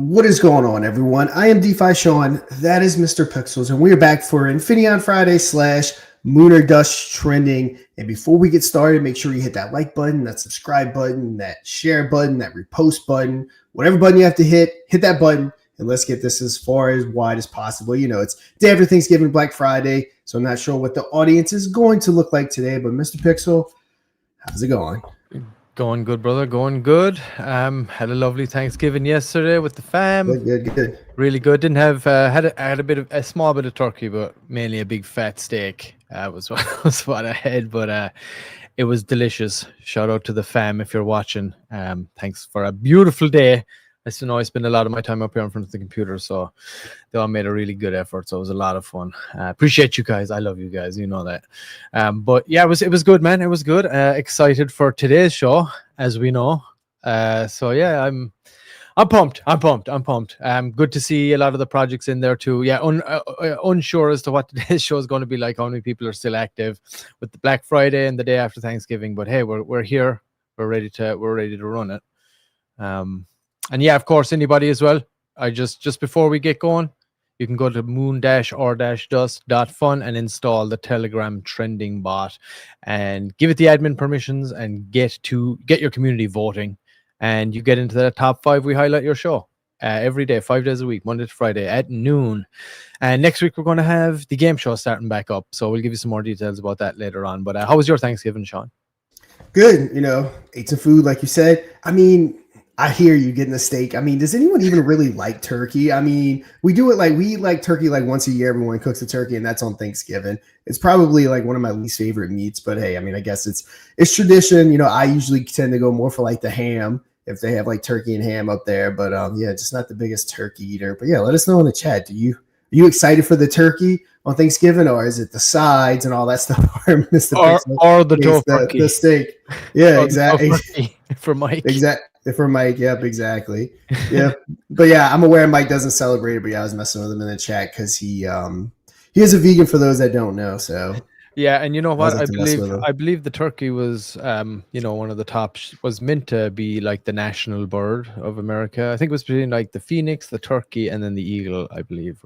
What is going on, everyone? I am DeFi Sean. That is Mr. Pixels, and we are back for Infinion Friday / Lunar Dust Trending. And before we get started, make sure you hit that like button, that subscribe button, that share button, that repost button, whatever button you have to hit that button, and let's get this as far as wide as possible. You know, it's day after Thanksgiving, Black Friday, so I'm not sure what the audience is going to look like today, but Mr. Pixel, how's it going? Going good, brother. Going good. Had a lovely Thanksgiving yesterday with the fam. Good. Really good. Didn't have had a small bit of turkey, but mainly a big fat steak. Was what I had, but it was delicious. Shout out to the fam if you're watching. Thanks for a beautiful day. I spend a lot of my time up here in front of the computer, so they all made a really good effort. So it was a lot of fun. Appreciate you guys. I love you guys. You know that. But yeah, it was good, man. It was good. Excited for today's show, as we know. So yeah, I'm pumped. Good to see a lot of the projects in there too. Yeah, unsure as to what today's show is going to be like. How many people are still active with the Black Friday and the day after Thanksgiving? But hey, we're here. We're ready to run it. And yeah, of course, anybody as well. I just before we get going, you can go to moon-or-dust.fun and install the Telegram trending bot and give it the admin permissions and get your community voting. And you get into the top 5. We highlight your show every day, 5 days a week, Monday to Friday at noon. And next week, we're going to have the game show starting back up. So we'll give you some more details about that later on. But how was your Thanksgiving, Sean? Good. You know, ate some food, like you said. I mean, I hear you getting a steak. I mean, does anyone even really like turkey? I mean, we eat like turkey like once a year. Everyone cooks a turkey, and that's on Thanksgiving. It's probably like one of my least favorite meats, but hey, I mean, I guess it's tradition. You know, I usually tend to go more for like the ham if they have like turkey and ham up there. But yeah, just not the biggest turkey eater. But yeah, let us know in the chat. Are you excited for the turkey on Thanksgiving, or is it the sides and all that stuff? or the turkey, the steak? Yeah, exactly. For Mike, exactly. For Mike, yep, exactly. Yeah, but yeah, I'm aware Mike doesn't celebrate it, but yeah, I was messing with him in the chat because he is a vegan for those that don't know. So yeah, and you know what? I believe the turkey was one of the top was meant to be like the national bird of America. I think it was between like the phoenix, the turkey, and then the eagle. I believe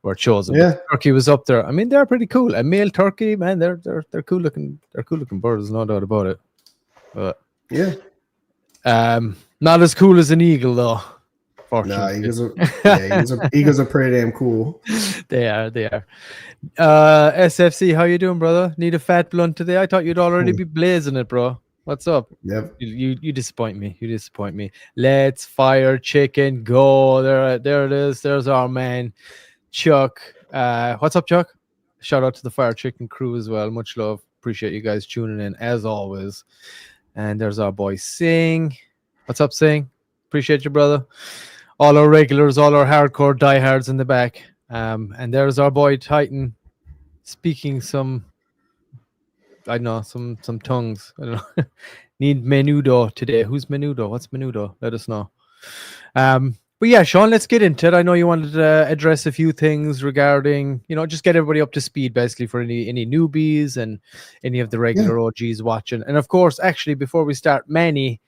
were chosen. Yeah, but turkey was up there. I mean, they're pretty cool. A male turkey, man, they're cool looking. They're cool looking birds, no doubt about it. But yeah. Not as cool as an eagle, though. No, eagles are pretty damn cool. They are. SFC, how you doing, brother? Need a fat blunt today? I thought you'd already be blazing it, bro. What's up? Yep. You disappoint me. Let's fire chicken. Go. There it is. There's our man, Chuck. What's up, Chuck? Shout out to the Fire Chicken crew as well. Much love. Appreciate you guys tuning in as always. And there's our boy Sing. What's up, Sing? Appreciate you, brother. All our regulars, all our hardcore diehards in the back. And there's our boy Titan speaking some tongues. I don't know. Need menudo today. Who's menudo? What's menudo? Let us know. But yeah, Sean, let's get into it. I know you wanted to address a few things regarding, just get everybody up to speed, basically, for any newbies and any of the regular OGs watching. And of course, actually, before we start, Manny,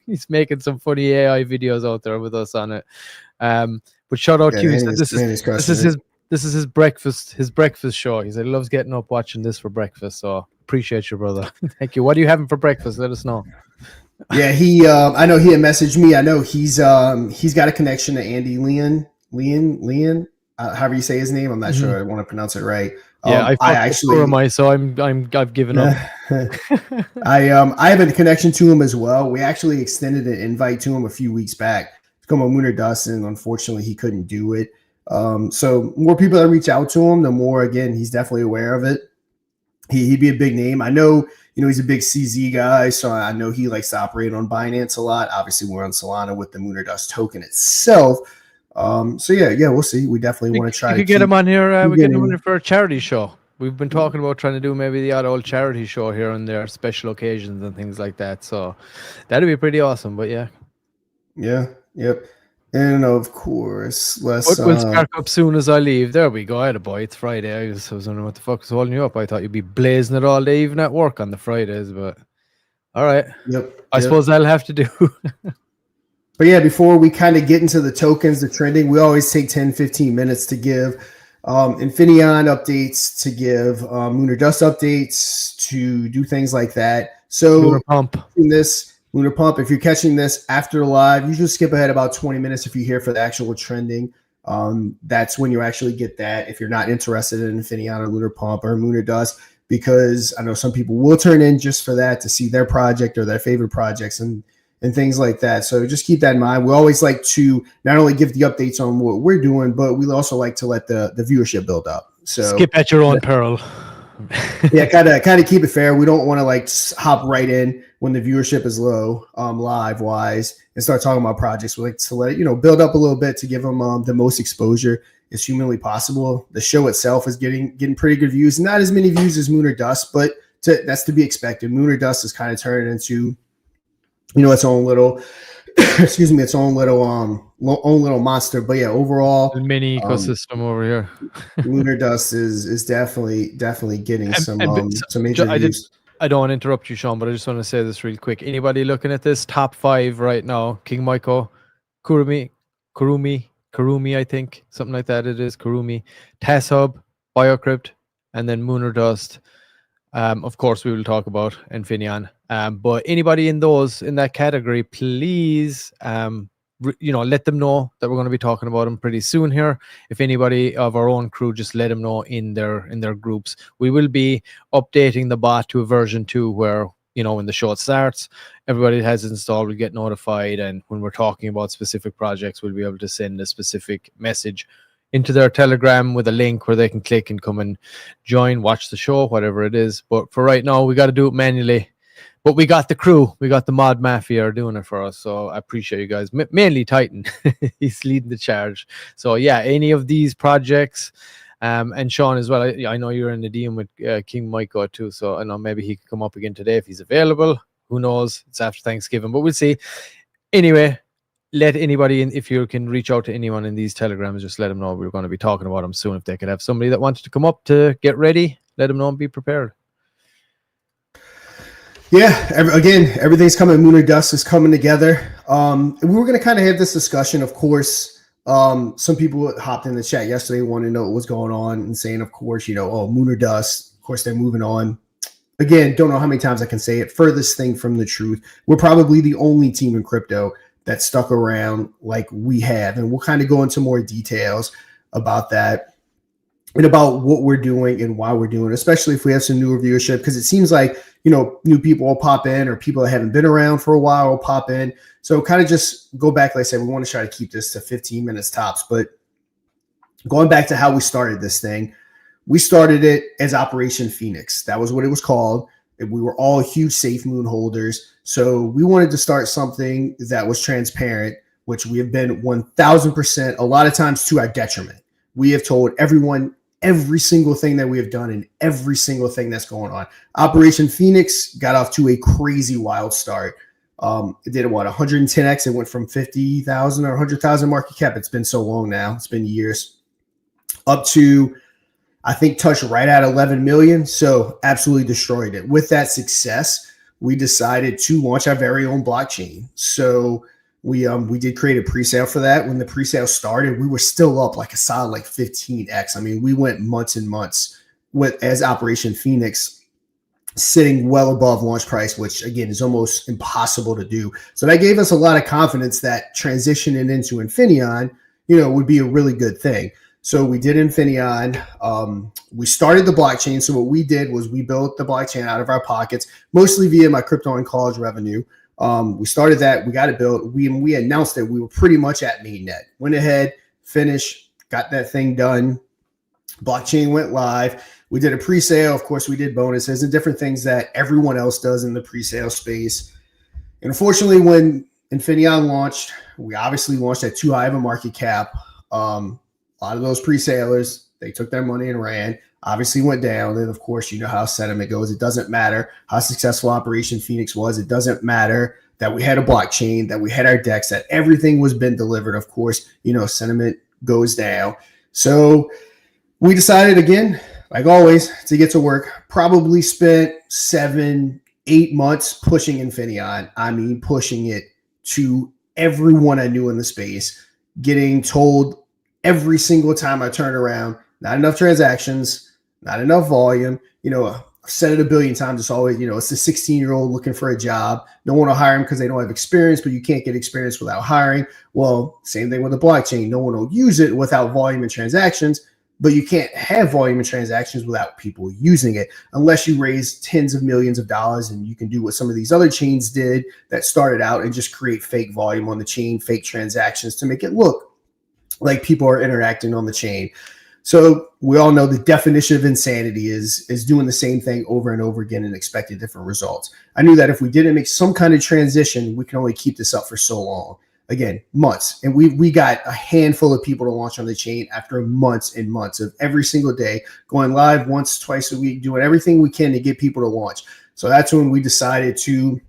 he's making some funny AI videos out there with us on it. But shout out to you. This is his breakfast show. He said he loves getting up watching this for breakfast. So appreciate you, brother. Thank you. What are you having for breakfast? Let us know. Yeah, I know he had messaged me. I know he's got a connection to Andy Leon, however you say his name. I'm not sure I want to pronounce it right. Yeah, I actually Kurumi, so I've given up. I have a connection to him as well. We actually extended an invite to him a few weeks back to come on Lunar Dust, and unfortunately he couldn't do it. So more people that reach out to him, the more, again, he's definitely aware of it. He'd be a big name. I know, he's a big CZ guy, so I know he likes to operate on Binance a lot. Obviously, we're on Solana with the Lunar Dust token itself. So yeah, we'll see. We definitely want to try to get him on here. We get him on here for a charity show. We've been talking about trying to do maybe the odd old charity show here and there, special occasions and things like that. So that'd be pretty awesome. But yeah. Yeah. Yep. And of course, we'll spark up soon as I leave. There we go. I had a boy. It's Friday. I was wondering what the fuck was holding you up. I thought you'd be blazing it all day, even at work on the Fridays. But all right. Yep. I suppose I'll have to do. But yeah, before we kind of get into the tokens, the trending, we always take 10, 15 minutes to give Infinion updates, to give Lunar Dust updates, to do things like that. So Lunar Pump. Lunar Pump, if you're catching this after live, you just skip ahead about 20 minutes if you're here for the actual trending. That's when you actually get that if you're not interested in Infinion or Lunar Pump or Lunar Dust, because I know some people will turn in just for that to see their project or their favorite projects and things like that. So just keep that in mind. We always like to not only give the updates on what we're doing, but we also like to let the viewership build up. So skip at your own peril. Yeah, kind of keep it fair. We don't want to like hop right in when the viewership is low, live wise, and start talking about projects. We like to let it, build up a little bit to give them the most exposure as humanly possible. The show itself is getting pretty good views, not as many views as Lunar Dust, but that's to be expected. Lunar Dust is kind of turning into its own little its own little monster. But yeah, overall mini ecosystem over here. Lunar Dust is definitely getting some major views. I don't want to interrupt you, Sean, but I just want to say this real quick. Anybody looking at this top 5 right now? King Maiko, Kurumi, I think, something like that. It is Kurumi, TassHub, Biocrypt, and then Lunar Dust. Of course, we will talk about Infinion. But anybody in that category, please, let them know that we're going to be talking about them pretty soon here. If anybody of our own crew, just let them know in their groups. We will be updating the bot to a version 2 where, when the show starts, everybody that has it installed will get notified. And when we're talking about specific projects, we'll be able to send a specific message into their Telegram with a link where they can click and come and join, watch the show, whatever it is. But for right now, we got to do it manually. But we got the crew. We got the mod mafia are doing it for us. So I appreciate you guys. Mainly Titan. He's leading the charge. So yeah, any of these projects, and Sean as well. I know you're in the DM with King Maiko too. So I know maybe he could come up again today if he's available. Who knows? It's after Thanksgiving, but we'll see. Anyway, let anybody in, if you can reach out to anyone in these telegrams, just let them know we're going to be talking about them soon. If they could have somebody that wanted to come up to get ready, let them know and be prepared. Yeah, everything's coming. Lunar Dust is coming together. We were going to kind of have this discussion, of course. Some people hopped in the chat yesterday, wanted to know what was going on and saying, of course, Lunar Dust, of course, they're moving on. Again, don't know how many times I can say it. Furthest thing from the truth. We're probably the only team in crypto that stuck around like we have. And we'll kind of go into more details about that and about what we're doing and why we're doing it, especially if we have some newer viewership, because it seems like, new people will pop in or people that haven't been around for a while will pop in. So kind of just go back, like I said, we want to try to keep this to 15 minutes tops. But going back to how we started this thing, we started it as Operation Phoenix. That was what it was called. We were all huge Safe Moon holders. So we wanted to start something that was transparent, which we have been 1000%, a lot of times to our detriment. We have told everyone every single thing that we have done and every single thing that's going on. Operation Phoenix got off to a crazy wild start. It did 110x. It went from 50,000 or 100,000 market cap. It's been so long now. It's been years. Up to, I think, touched right at 11 million. So absolutely destroyed it. With that success, we decided to launch our very own blockchain. So we did create a pre-sale for that. When the pre-sale started, we were still up like a solid 15x. I mean, we went months and months as Operation Phoenix, sitting well above launch price, which again is almost impossible to do. So that gave us a lot of confidence that transitioning into Infinion, would be a really good thing. So we did Infinion. We started the blockchain. So what we did was we built the blockchain out of our pockets, mostly via my crypto and college revenue. We started that. We got it built. We announced it. We were pretty much at mainnet. Went ahead, finished, got that thing done. Blockchain went live. We did a pre-sale. Of course, we did bonuses and different things that everyone else does in the pre-sale space. And unfortunately, when Infinion launched, we obviously launched at too high of a market cap. A lot of those pre-salers, they took their money and ran. Obviously went down. And of course, you know how sentiment goes. It doesn't matter how successful Operation Phoenix was. It doesn't matter that we had a blockchain, that we had our DEX, that everything was been delivered. Of course, sentiment goes down. So we decided again, like always, to get to work. Probably spent 7-8 months pushing Infinion. I mean, pushing it to everyone I knew in the space getting told every single time I turn around, not enough transactions, not enough volume. I've said it a billion times. It's always, it's a 16-year-old looking for a job. No one will hire him because they don't have experience, but you can't get experience without hiring. Well, same thing with the blockchain. No one will use it without volume and transactions, but you can't have volume and transactions without people using it unless you raise tens of millions of dollars, and you can do what some of these other chains did that started out and just create fake volume on the chain, fake transactions to make it look like people are interacting on the chain. So we all know the definition of insanity is doing the same thing over and over again and expecting different results. I knew that if we didn't make some kind of transition, we can only keep this up for so long. Again, months. And we got a handful of people to launch on the chain after months and months of every single day going live once, twice a week, doing everything we can to get people to launch. So that's when we decided to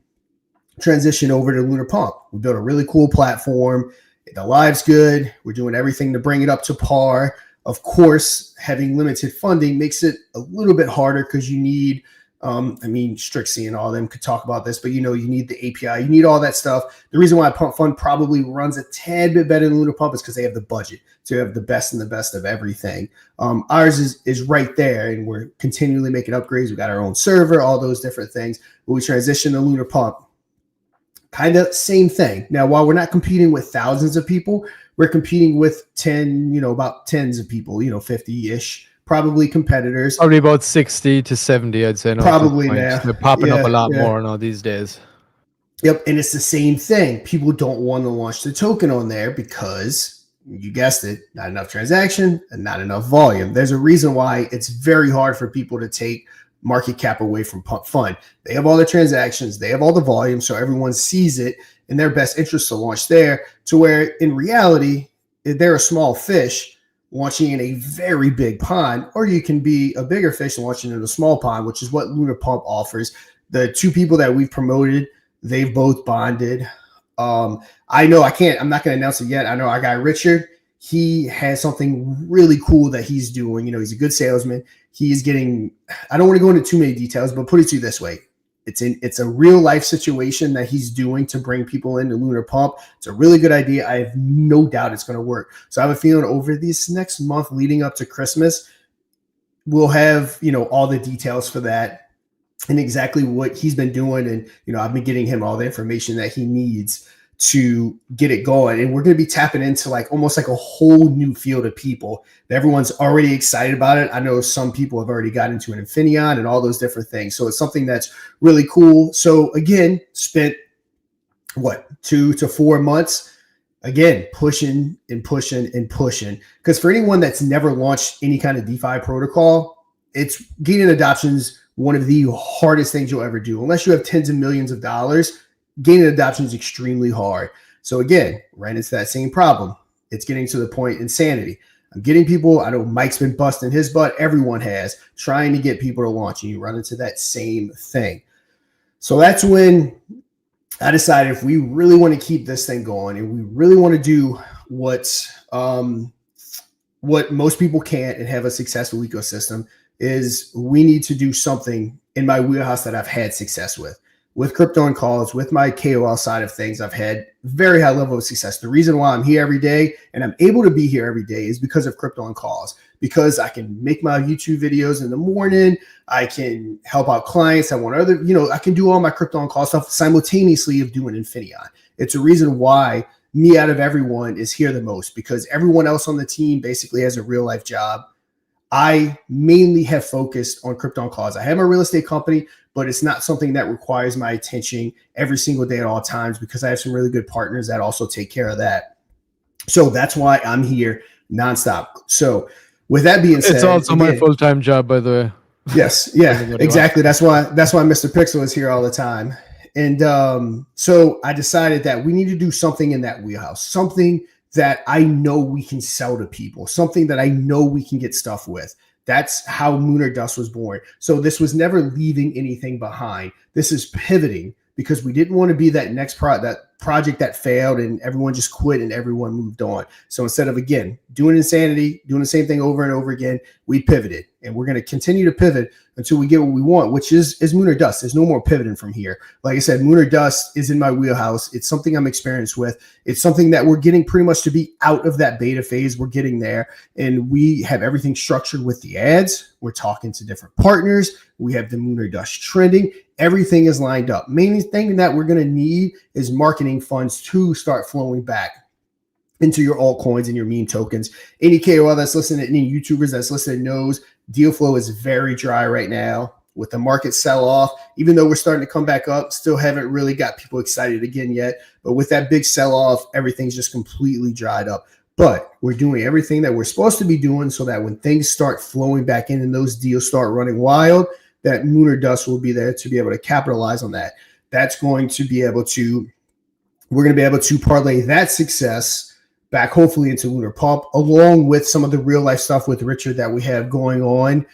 transition over to Lunar Pump. We built a really cool platform. The live's good. We're doing everything to bring it up to par. Of course, having limited funding makes it a little bit harder because you need, Strixie and all of them could talk about this, but you need the API, you need all that stuff. The reason why Pump Fund probably runs a tad bit better than Lunar Pump is because they have the budget to have the best and the best of everything. Ours is right there, and we're continually making upgrades. We got our own server, all those different things. When we transition to Lunar Pump, kind of same thing. Now, while we're not competing with thousands of people, we're competing with about tens of people, 50-ish, probably competitors. Probably about 60 to 70, I'd say. Probably now. They're popping up a lot more now these days. Yep, and it's the same thing. People don't want to launch the token on there because, you guessed it, not enough transaction and not enough volume. There's a reason why it's very hard for people to take market cap away from Pump Fund. They have all the transactions, they have all the volume, so everyone sees it in their best interest to launch there, to where in reality, they're a small fish launching in a very big pond, or you can be a bigger fish launching in a small pond, which is what Lunar Pump offers. The two people that we've promoted, they've both bonded. I'm not going to announce it yet. I know our guy, Richard, he has something really cool that he's doing. He's a good salesman. He's getting, I don't want to go into too many details, but put it to you this way. It's a real life situation that he's doing to bring people into Lunar Pump. It's a really good idea. I have no doubt it's going to work. So I have a feeling over this next month leading up to Christmas, we'll have, all the details for that and exactly what he's been doing. And, I've been getting him all the information that he needs to get it going. And we're going to be tapping into almost like a whole new field of people. Everyone's already excited about it. I know some people have already got into an Infinion and all those different things. So it's something that's really cool. So again, spent 2 to 4 months, again, pushing and pushing and pushing. Because for anyone that's never launched any kind of DeFi protocol, it's gaining adoptions, one of the hardest things you'll ever do. Unless you have tens of millions of dollars, gaining adoption is extremely hard. So again, right into that same problem. It's getting to the point insanity. I'm getting people, I know Mike's been busting his butt, everyone has, trying to get people to launch, and you run into that same thing. So that's when I decided if we really want to keep this thing going and we really want to do what most people can't and have a successful ecosystem, is we need to do something in my wheelhouse that I've had success with. With crypto and calls, with my KOL side of things, I've had very high level of success. The reason why I'm here every day and I'm able to be here every day is because of crypto and calls, because I can make my YouTube videos in the morning. I can help out clients. I can do all my crypto and call stuff simultaneously of doing Infinion. It's a reason why me out of everyone is here the most, because everyone else on the team basically has a real life job. I mainly have focused on crypto and calls. I have my real estate company, but it's not something that requires my attention every single day at all times, because I have some really good partners that also take care of that. So that's why I'm here nonstop. So with that being said, it's also my full-time job, by the way. Yes. Yeah, exactly. That's why Mr. Pixel is here all the time. And so I decided that we need to do something in that wheelhouse, something that I know we can sell to people, something that I know we can get stuff with. That's how Lunar Dust was born. So this was never leaving anything behind. This is pivoting, because we didn't want to be that next project that failed and everyone just quit and everyone moved on. So instead of, again, doing insanity, doing the same thing over and over again, we pivoted. and we're going to continue to pivot until we get what we want, which is Lunar Dust. There's no more pivoting from here. Like I said, Lunar Dust is in my wheelhouse. It's something I'm experienced with. It's something that we're getting pretty much to be out of that beta phase. We're getting there, and we have everything structured with the ads. We're talking to different partners. We have the Lunar Dust trending. Everything is lined up. Main thing that we're going to need is marketing funds to start flowing back into your altcoins and your meme tokens. Any KOL that's listening, any YouTubers that's listening knows deal flow is very dry right now with the market sell off. Even though we're starting to come back up, still haven't really got people excited again yet. But with that big sell off, everything's just completely dried up. But we're doing everything that we're supposed to be doing so that when things start flowing back in and those deals start running wild, that Lunar Dust will be there to be able to capitalize on that. That's going to be able to, we're going to be able to parlay that success back hopefully into Lunar Pump, along with some of the real life stuff with Richard that we have going on,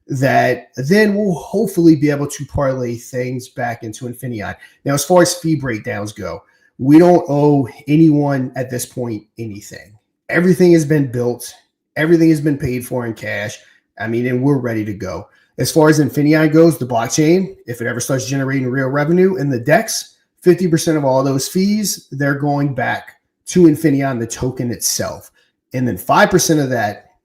that then we'll hopefully be able to parlay things back into Infinion. Now, as far as fee breakdowns go, we don't owe anyone at this point anything. Everything has been built. Everything has been paid for in cash. I mean, and we're ready to go. As far as Infinion goes, the blockchain, if it ever starts generating real revenue in the DEX, 50% of all those fees, they're going back to Infinion, the token itself. And then 5% of that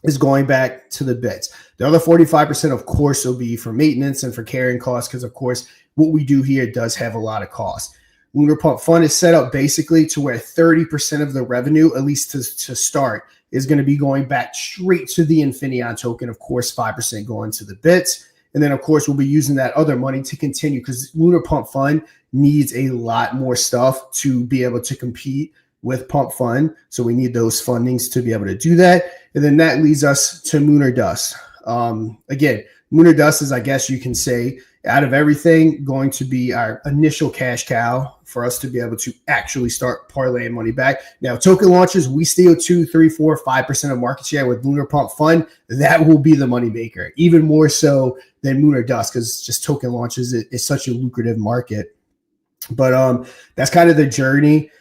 is going back to the bits. The other 45%, of course, will be for maintenance and for carrying costs, because, of course, what we do here does have a lot of costs. Lunar Pump Fund is set up basically to where 30% of the revenue, at least to start, is going to be going back straight to the Infinion token. Of course, 5% going to the bits. And then, of course, we'll be using that other money to continue, because Lunar Pump Fund needs a lot more stuff to be able to compete with Pump Fund. So we need those fundings to be able to do that. And then that leads us to Lunar Dust. Again, Lunar Dust is, I guess you can say, out of everything, going to be our initial cash cow for us to be able to actually start parlaying money back. Now, token launches, we steal 2, 3, 4, 5% of market share with Lunar Pump Fund. That will be the money maker, even more so than Lunar Dust, because just token launches is such a lucrative market. But that's kind of the journey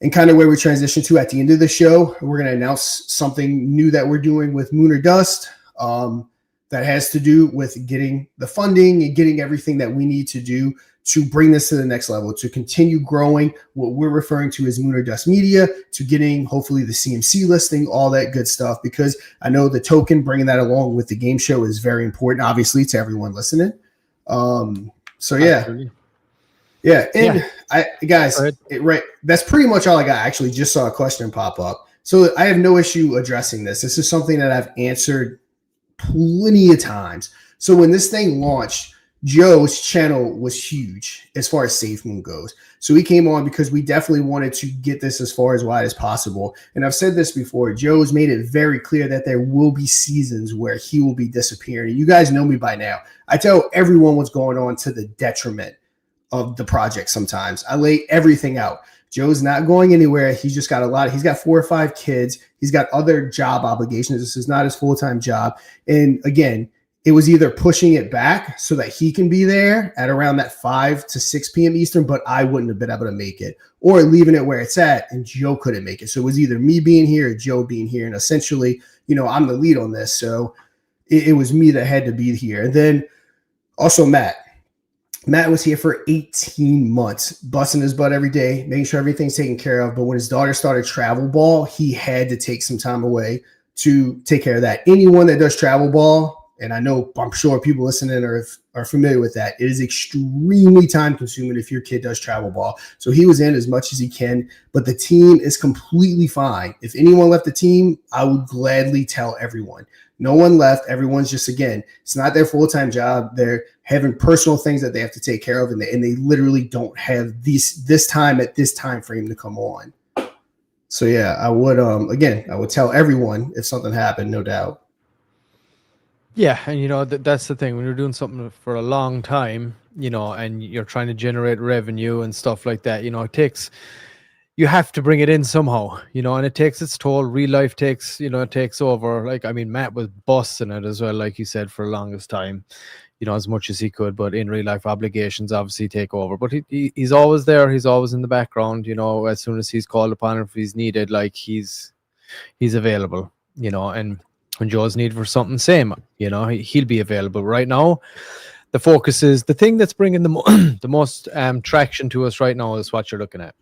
and kind of where we transition to at the end of the show. We're going to announce something new that we're doing with Lunar Dust that has to do with getting the funding and getting everything that we need to do to bring this to the next level, to continue growing what we're referring to as Lunar Dust Media, to getting hopefully the CMC listing, all that good stuff, because I know the token, bringing that along with the game show is very important, obviously, to everyone listening. So yeah. Absolutely. Yeah, and guys, that's pretty much all I got. I actually just saw a question pop up. So I have no issue addressing this. This is something that I've answered plenty of times. So when this thing launched, Joe's channel was huge as far as SafeMoon goes. So he came on because we definitely wanted to get this as far as wide as possible. And I've said this before, Joe's made it very clear that there will be seasons where he will be disappearing. You guys know me by now. I tell everyone what's going on to the detriment of the project sometimes. I lay everything out. Joe's not going anywhere. He's just got he's got 4 or 5 kids. He's got other job obligations. This is not his full-time job. And again, it was either pushing it back so that he can be there at around that 5 to 6 p.m. Eastern, but I wouldn't have been able to make it, or leaving it where it's at and Joe couldn't make it. So it was either me being here or Joe being here. And essentially, I'm the lead on this. So it was me that had to be here. And then also Matt was here for 18 months, busting his butt every day, making sure everything's taken care of. But when his daughter started travel ball, he had to take some time away to take care of that. Anyone that does travel ball, and I'm sure people listening are familiar with that, it is extremely time consuming if your kid does travel ball. So he was in as much as he can, but the team is completely fine. If anyone left the team, I would gladly tell everyone. No one left. Everyone's just, again, it's not their full-time job. They're having personal things that they have to take care of, and they literally don't have this time at this time frame to come on. So yeah, I would I would tell everyone if something happened, no doubt. Yeah, and that's the thing when you're doing something for a long time, and you're trying to generate revenue and stuff like that. You have to bring it in somehow, and it takes its toll. Real life takes over. Matt was busting it as well, like you said, for the longest time, as much as he could. But in real life, obligations obviously take over. But he's always there. He's always in the background. As soon as he's called upon, if he's needed, he's available. And when Joe's needed for something, same. He'll be available right now. The focus is the thing that's bringing the most traction to us right now is what you're looking at.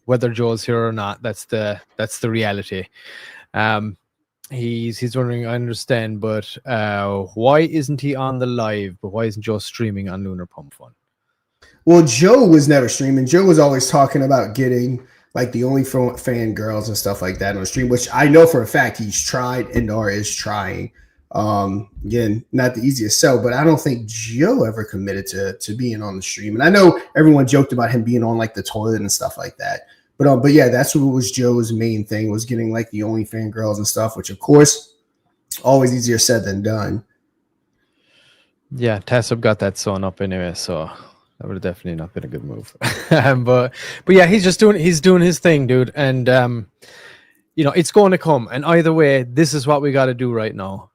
Whether Joe's here or not, that's the reality. He's wondering, I understand, but why isn't he on the live? But why isn't Joe streaming on Lunar Pump Fun? Well, Joe was never streaming. Joe was always talking about getting like the only fan girls and stuff like that on the stream, which I know for a fact he's tried and or is trying. Again, not the easiest sell, but I don't think Joe ever committed to being on the stream. And I know everyone joked about him being on like the toilet and stuff like that. But yeah, that's what was Joe's main thing, was getting like the only fan girls and stuff, which of course always easier said than done. Yeah, TassHub got that sewn up anyway, so that would have definitely not been a good move. but yeah, he's doing his thing, dude. And it's going to come. And either way, this is what we got to do right now.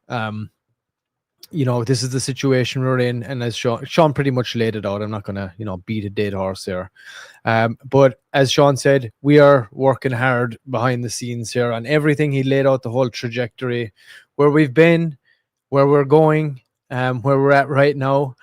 This is the situation we're in. And as Sean pretty much laid it out, I'm not going to, beat a dead horse here. But as Sean said, we are working hard behind the scenes here on everything. He laid out the whole trajectory, where we've been, where we're going, where we're at right now.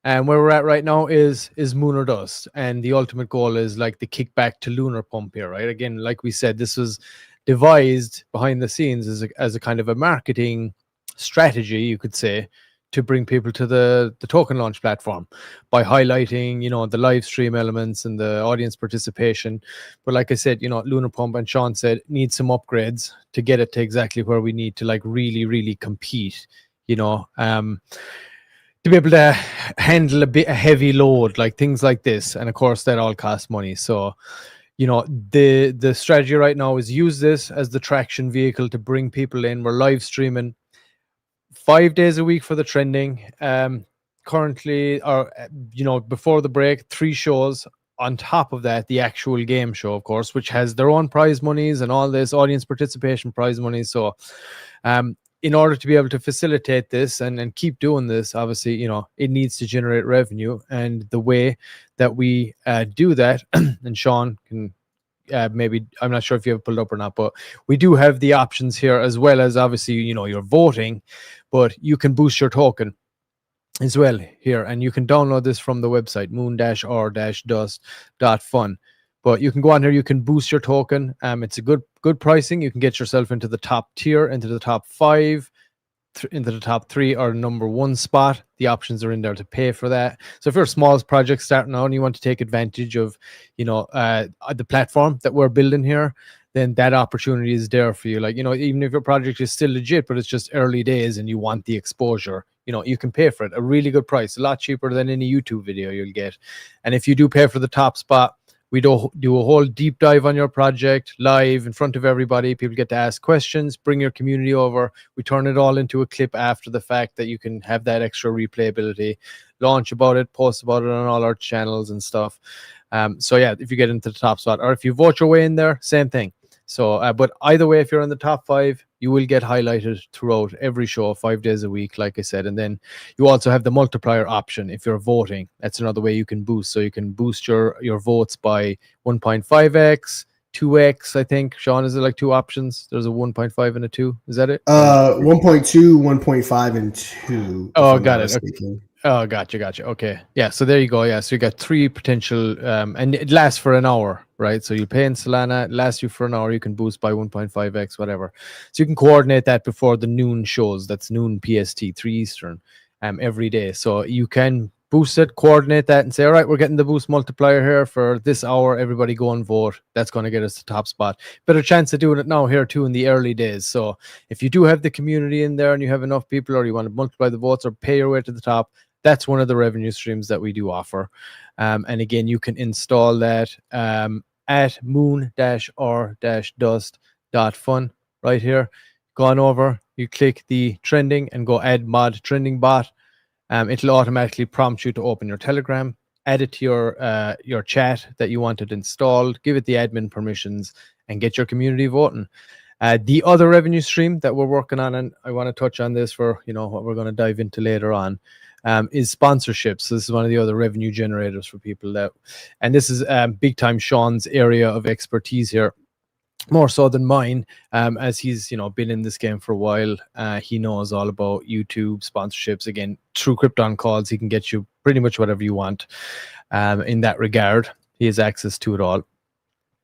And where we're at right now is moon or dust. And the ultimate goal is like the kickback to Lunar Pump here, right? Again, like we said, this was devised behind the scenes as a kind of a marketing strategy, you could say, to bring people to the token launch platform by highlighting, the live stream elements and the audience participation. But like I said, Lunar Pump, and Sean said, needs some upgrades to get it to exactly where we need to like really, really compete, to be able to handle a heavy load, like things like this. And of course that all costs money. So, the strategy right now is use this as the traction vehicle to bring people in. We're live streaming 5 days a week for the trending. Currently, or before the break, 3 shows. On top of that, the actual game show, of course, which has their own prize monies and all this audience participation prize money. So, in order to be able to facilitate this and keep doing this, obviously, it needs to generate revenue. And the way that we do that, and Sean can maybe, I'm not sure if you have pulled up or not, but we do have the options here, as well as obviously, you're voting, but you can boost your token as well here. And you can download this from the website, moon-or-dust.fun. But you can go on here, you can boost your token. It's a good pricing. You can get yourself into the top tier, into the top 5, into the top 3, or number 1 spot. The options are in there to pay for that. So if you're a small project starting out and you want to take advantage of, the platform that we're building here, then that opportunity is there for you. Like, even if your project is still legit, but it's just early days and you want the exposure, you can pay for it. A really good price, a lot cheaper than any YouTube video you'll get. And if you do pay for the top spot, we do a whole deep dive on your project live in front of everybody. People get to ask questions, bring your community over. We turn it all into a clip after the fact that you can have that extra replayability, launch about it, post about it on all our channels and stuff. So yeah, if you get into the top spot, or if you vote your way in there, same thing. So, but either way, if you're in the top 5, you will get highlighted throughout every show 5 days a week, like I said. And then you also have the multiplier option if you're voting. That's another way you can boost. So you can boost your votes by 1.5x, 2x, I think. Sean, is it like 2 options? There's a 1.5 and a 2. Is that it? 1.2, 1.5, and 2. Oh, got it. Okay. Oh, gotcha. Okay. Yeah, so there you go. Yeah, so you got 3 potential, and it lasts for an hour, right? So you pay in Solana, it lasts you for an hour. You can boost by 1.5x, whatever. So you can coordinate that before the noon shows. That's noon PST, 3 Eastern, every day. So you can boost it, coordinate that, and say, all right, we're getting the boost multiplier here for this hour. Everybody go and vote. That's going to get us the top spot. Better chance of doing it now here too in the early days. So if you do have the community in there and you have enough people, or you want to multiply the votes or pay your way to the top, that's one of the revenue streams that we do offer. And again, you can install that at moon-or-dust.fun right here. Go on over, you click the trending and go add mod trending bot. It'll automatically prompt you to open your Telegram, add it to your chat that you wanted installed, give it the admin permissions, and get your community voting. The other revenue stream that we're working on, and I want to touch on this for what we're going to dive into later on, is sponsorships. So this is one of the other revenue generators for people and this is big time Sean's area of expertise here. more so than mine, as he's been in this game for a while. He knows all about YouTube sponsorships. Again, through Krypton calls, he can get you pretty much whatever you want. In that regard, he has access to it all.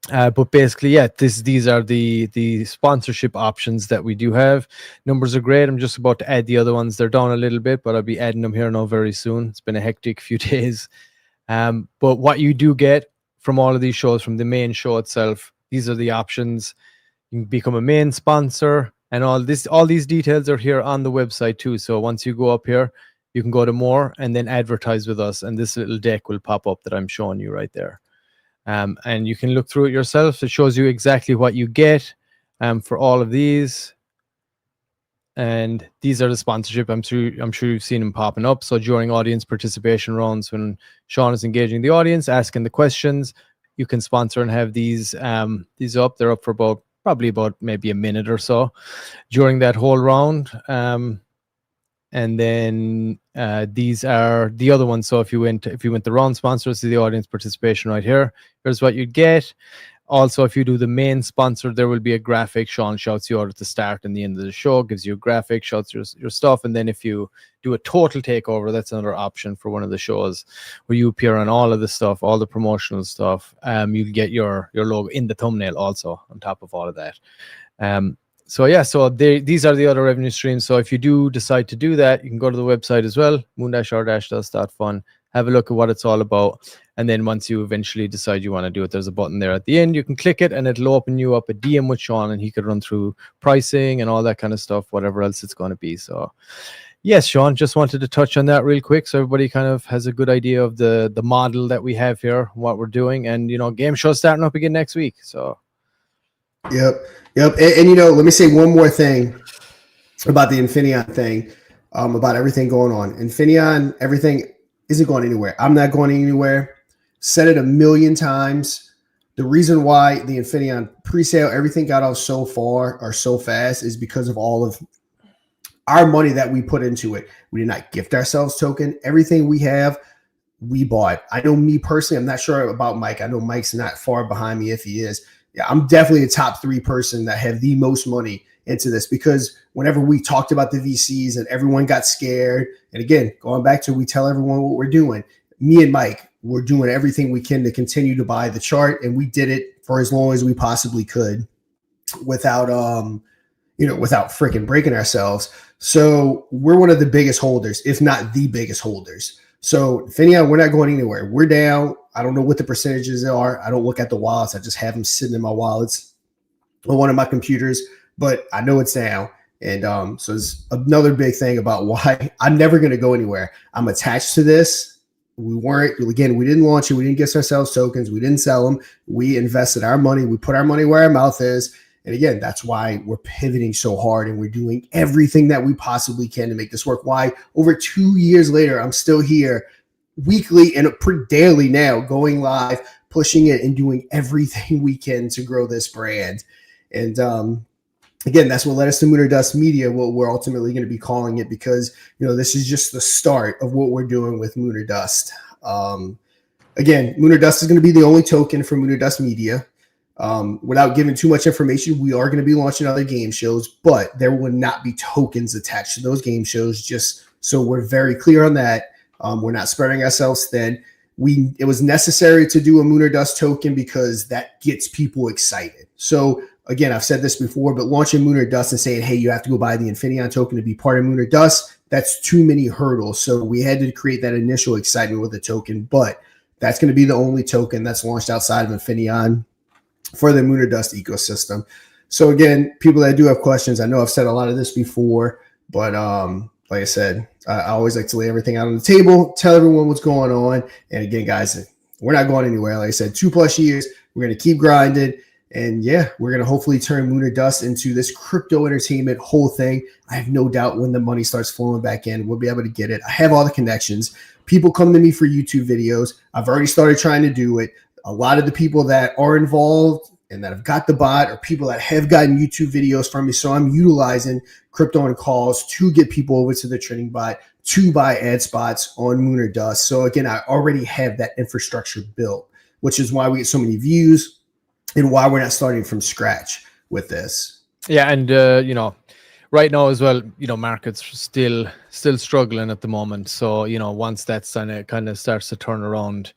But basically, yeah, these are the sponsorship options that we do have. Numbers are great. I'm just about to add the other ones. They're down a little bit, but I'll be adding them here now very soon. It's been a hectic few days. But what you do get from all of these shows, from the main show itself, these are the options. You can become a main sponsor, and all these details are here on the website too. So once you go up here, you can go to more and then advertise with us, and this little deck will pop up that I'm showing you right there. And you can look through it yourself. It shows you exactly what you get for all of these. And these are the sponsorship. I'm sure you've seen them popping up. So during audience participation rounds, when Sean is engaging the audience, asking the questions, you can sponsor and have these up. They're up for probably about maybe a minute or so during that whole round. And then these are the other ones. So if you went the round sponsors, see the audience participation right here. Here's what you'd get. Also, if you do the main sponsor, there will be a graphic. Sean shouts you out at the start and the end of the show, gives you a graphic, shouts your stuff. And then if you do a total takeover, that's another option for one of the shows where you appear on all of the stuff, all the promotional stuff. You'll get your logo in the thumbnail also on top of all of that. So these are the other revenue streams. So if you do decide to do that, you can go to the website as well, moon-r-dust.fun, have a look at what it's all about. And then once you eventually decide you want to do it, there's a button there at the end. You can click it and it'll open you up a DM with Sean, and he could run through pricing and all that kind of stuff, whatever else it's going to be. So yes, Sean, just wanted to touch on that real quick so everybody kind of has a good idea of the model that we have here, what we're doing. And, game show's starting up again next week. So Yep. And let me say one more thing about the Infinion thing, about everything going on. Infinion, everything isn't going anywhere. I'm not going anywhere. Said it a million times. The reason why the Infinion pre-sale, everything got off so far or so fast is because of all of our money that we put into it. We did not gift ourselves token. Everything we have, we bought. I know me personally, I'm not sure about Mike. I know Mike's not far behind me if he is. Yeah, I'm definitely a top 3 person that have the most money into this, because whenever we talked about the VCs and everyone got scared, and again, going back to, we tell everyone what we're doing. Me and Mike, we're doing everything we can to continue to buy the chart, and we did it for as long as we possibly could without without freaking breaking ourselves. So we're one of the biggest holders, if not the biggest holders. So Infinion, we're not going anywhere. We're down. I don't know what the percentages are. I don't look at the wallets. I just have them sitting in my wallets on one of my computers, but I know it's down. And so it's another big thing about why I'm never going to go anywhere. I'm attached to this. We didn't launch it. We didn't get ourselves tokens. We didn't sell them. We invested our money. We put our money where our mouth is. And again, that's why we're pivoting so hard and we're doing everything that we possibly can to make this work. Why over 2 years later, I'm still here weekly and daily now, going live, pushing it and doing everything we can to grow this brand. And again, that's what led us to Lunar Dust Media, what we're ultimately going to be calling it, because this is just the start of what we're doing with Lunar Dust. Again, Lunar Dust is going to be the only token for Lunar Dust Media. Without giving too much information, we are going to be launching other game shows, but there will not be tokens attached to those game shows, just so we're very clear on that. We're not spreading ourselves thin. It was necessary to do a Lunar Dust token because that gets people excited. So again, I've said this before, but launching Lunar Dust and saying, hey, you have to go buy the Infinion token to be part of Lunar Dust, that's too many hurdles. So we had to create that initial excitement with the token, but that's going to be the only token that's launched outside of Infinion for the Lunar Dust ecosystem. So again, people that do have questions, I know I've said a lot of this before, but like I said, I always like to lay everything out on the table, tell everyone what's going on. And again, guys, we're not going anywhere. Like I said, 2+ years, we're going to keep grinding. And yeah, we're going to hopefully turn Lunar Dust into this crypto entertainment whole thing. I have no doubt when the money starts flowing back in, we'll be able to get it. I have all the connections. People come to me for YouTube videos. I've already started trying to do it. A lot of the people that are involved and that have got the bot are people that have gotten YouTube videos from me. So I'm utilizing crypto and calls to get people over to the trending bot to buy ad spots on Lunar Dust. So again, I already have that infrastructure built, which is why we get so many views, and why we're not starting from scratch with this. Yeah, and right now as well, markets still struggling at the moment. So once that's kind of starts to turn around,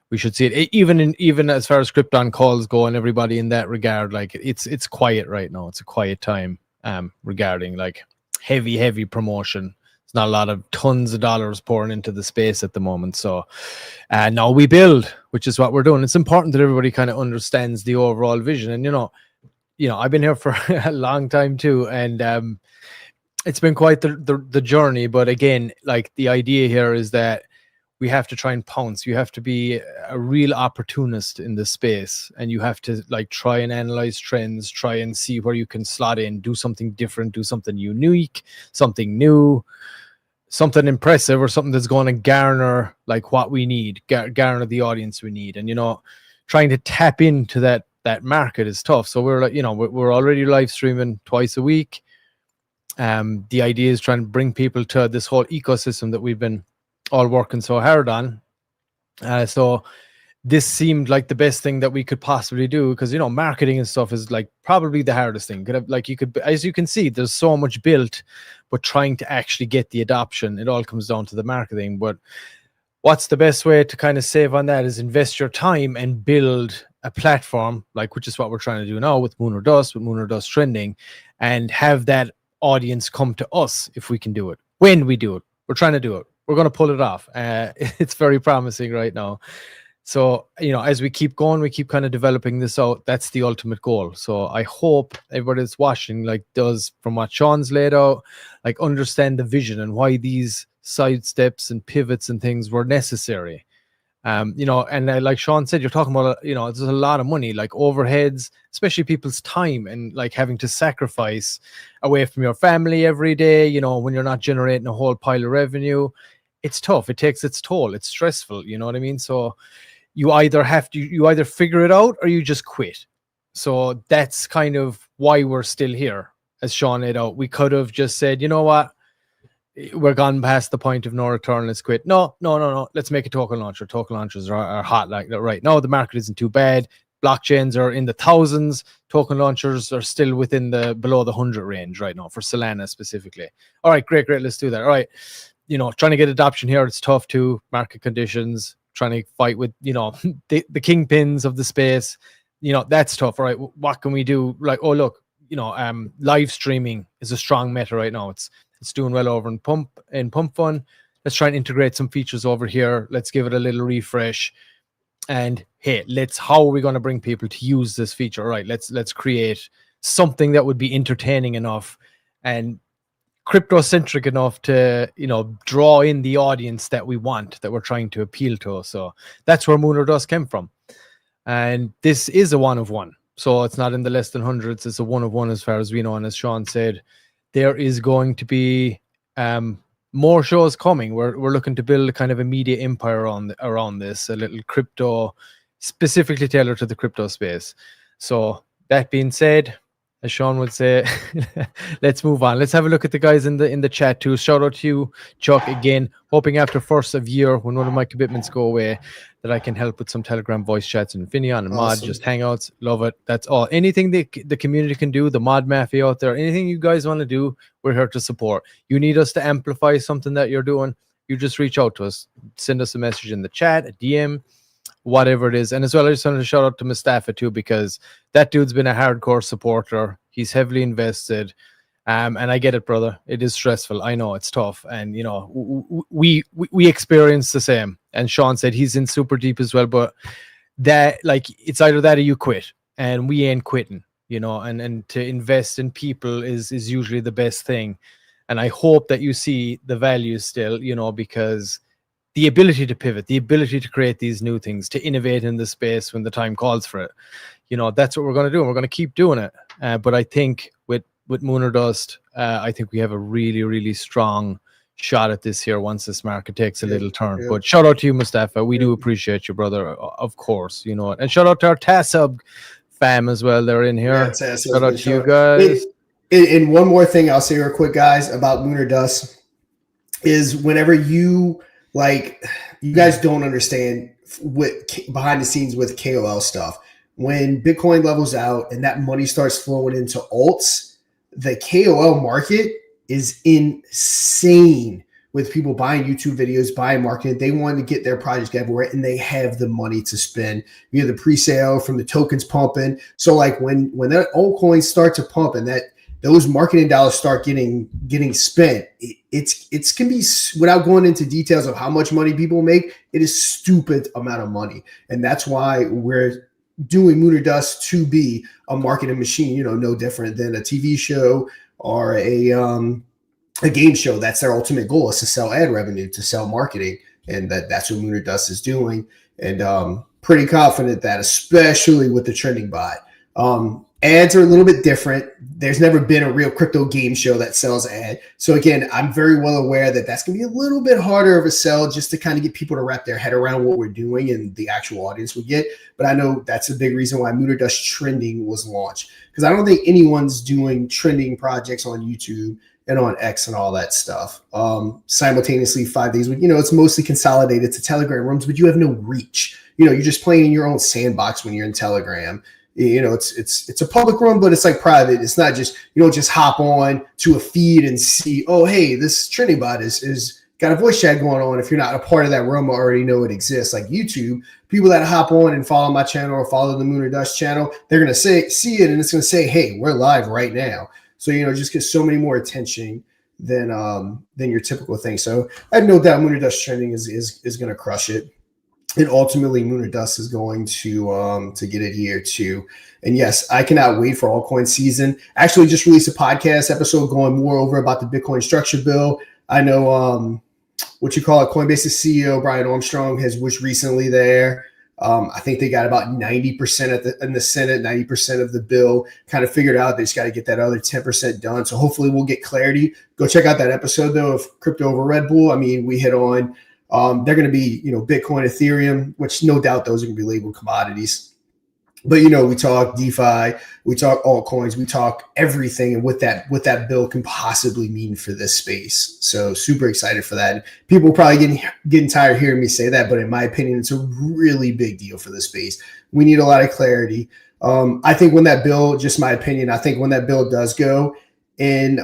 we should see it. Even as far as Krypton calls go and everybody in that regard, like it's quiet right now. It's a quiet time regarding like heavy promotion. It's not a lot of tons of dollars pouring into the space at the moment. So now we build, which is what we're doing. It's important that everybody kind of understands the overall vision. And I've been here for a long time too, and it's been quite the journey. But again, like the idea here is that we have to try and pounce. You have to be a real opportunist in this space, and you have to like try and analyze trends, try and see where you can slot in, do something different, do something unique, something new, something impressive, or something that's going to garner like what we need, garner the audience we need. And trying to tap into that market is tough. So we're like, we're already live streaming twice a week. The idea is trying to bring people to this whole ecosystem that we've been all working so hard on. So this seemed like the best thing that we could possibly do, because marketing and stuff is like probably the hardest thing. As you can see, there's so much built, but trying to actually get the adoption, it all comes down to the marketing. But what's the best way to kind of save on that is invest your time and build a platform, which is what we're trying to do now with Lunar Dust Trending, and have that audience come to us if we can do it. When we do it, we're trying to do it. We're going to pull it off. It's very promising right now. So, as we keep going, we keep kind of developing this out. That's the ultimate goal. So I hope everybody that's watching, does from what Sean's laid out, understand the vision and why these side steps and pivots and things were necessary. And like Sean said, you're talking about, there's a lot of money, like overheads, especially people's time, and having to sacrifice away from your family every day, when you're not generating a whole pile of revenue. It's tough. It takes its toll. It's stressful. You know what I mean? So you either figure it out or you just quit. So that's kind of why we're still here. As Sean laid out, we could have just said, you know what? We're gone past the point of no return. Let's quit. No. Let's make a token launcher. Token launchers are hot like that right now. The market isn't too bad. Blockchains are in the thousands. Token launchers are still within below the 100 range right now for Solana specifically. All right, great. Let's do that. All right. Trying to get adoption here, it's tough too. Market conditions, trying to fight with, the kingpins of the space. That's tough. All right. What can we do? Live streaming is a strong meta right now. It's doing well over in Pump Fun. Let's try and integrate some features over here. Let's give it a little refresh. And hey, how are we going to bring people to use this feature? All right, let's create something that would be entertaining enough and crypto-centric enough to, draw in the audience that we want, that we're trying to appeal to. So that's where Lunar Dust came from. And this is a one of one. So it's not in the less than hundreds. It's a one of one as far as we know. And as Sean said, there is going to be more shows coming. We're looking to build a kind of a media empire around this, a little crypto, specifically tailored to the crypto space. So that being said, as Sean would say, let's move on. Let's have a look at the guys in the chat too. Shout out to you, Chuck, again. Hoping after first of year, when one of my commitments go away, that I can help with some Telegram voice chats and Infinion and mod, just hangouts. Love it. That's all. Anything the community can do, the mod mafia out there, anything you guys want to do, we're here to support. You need us to amplify something that you're doing, you just reach out to us. Send us a message in the chat, a DM, whatever it is. And as well, I just wanted to shout out to Mustafa too, because that dude's been a hardcore supporter. He's heavily invested. And I get it, brother. It is stressful. I know it's tough. And, we experience the same. And Sean said he's in super deep as well. But that, it's either that or you quit. And we ain't quitting, and to invest in people is usually the best thing. And I hope that you see the value still, because the ability to pivot, the ability to create these new things, to innovate in the space when the time calls for it, that's what we're going to do. And we're going to keep doing it. But I think with Lunar Dust, I think we have a really, really strong shot at this here once this market takes a little turn. But shout out to you, Mustafa. We do appreciate you, brother, of course. And shout out to our TassHub fam as well. They're in here. Shout out to you guys. And one more thing I'll say real quick, guys, about Lunar Dust is whenever you guys don't understand what behind the scenes with KOL stuff. when Bitcoin levels out and that money starts flowing into alts, the KOL market is insane with people buying YouTube videos, buying marketing. They want to get their projects everywhere and they have the money to spend. You have the pre-sale from the tokens pumping. So like when that altcoins start to pump and that those marketing dollars start getting spent, it's can be, without going into details of how much money people make, it is stupid amount of money. And that's why we're doing Lunar Dust to be a marketing machine, no different than a TV show or a game show. That's their ultimate goal, is to sell ad revenue, to sell marketing. And that's what Lunar Dust is doing. And pretty confident that, especially with the trending bot, ads are a little bit different. There's never been a real crypto game show that sells ad. So again, I'm very well aware that that's going to be a little bit harder of a sell, just to kind of get people to wrap their head around what we're doing and the actual audience we get. But I know that's a big reason why Lunar Dust Trending was launched, because I don't think anyone's doing trending projects on YouTube and on X and all that stuff simultaneously 5 days. It's mostly consolidated to Telegram rooms, but you have no reach. You're just playing in your own sandbox when you're in Telegram. It's a public room, but it's like private. It's not just, you don't just hop on to a feed and see, oh, hey, this trending bot is got a voice chat going on. If you're not a part of that room, I already know it exists. Like YouTube, people that hop on and follow my channel or follow the Lunar Dust channel, they're going to see it and it's going to say, hey, we're live right now. So, just get so many more attention than your typical thing. So I have no doubt Lunar Dust Trending is going to crush it. And ultimately, Lunar Dust is going to get it here too. And yes, I cannot wait for altcoin season. Actually, just released a podcast episode going more over about the Bitcoin structure bill. I know Coinbase's CEO Brian Armstrong was recently there. I think they got about 90% in the Senate, 90% of the bill kind of figured out. They just got to get that other 10% done. So hopefully we'll get clarity. Go check out that episode though of Crypto Over Red Bull. I mean, we hit on. They're going to be, Bitcoin, Ethereum, which no doubt those are going to be labeled commodities. But, we talk DeFi, we talk altcoins, we talk everything and what that bill can possibly mean for this space. So super excited for that. People are probably getting tired of hearing me say that, but in my opinion, it's a really big deal for this space. We need a lot of clarity. I think when that bill, just my opinion, I think when that bill does go and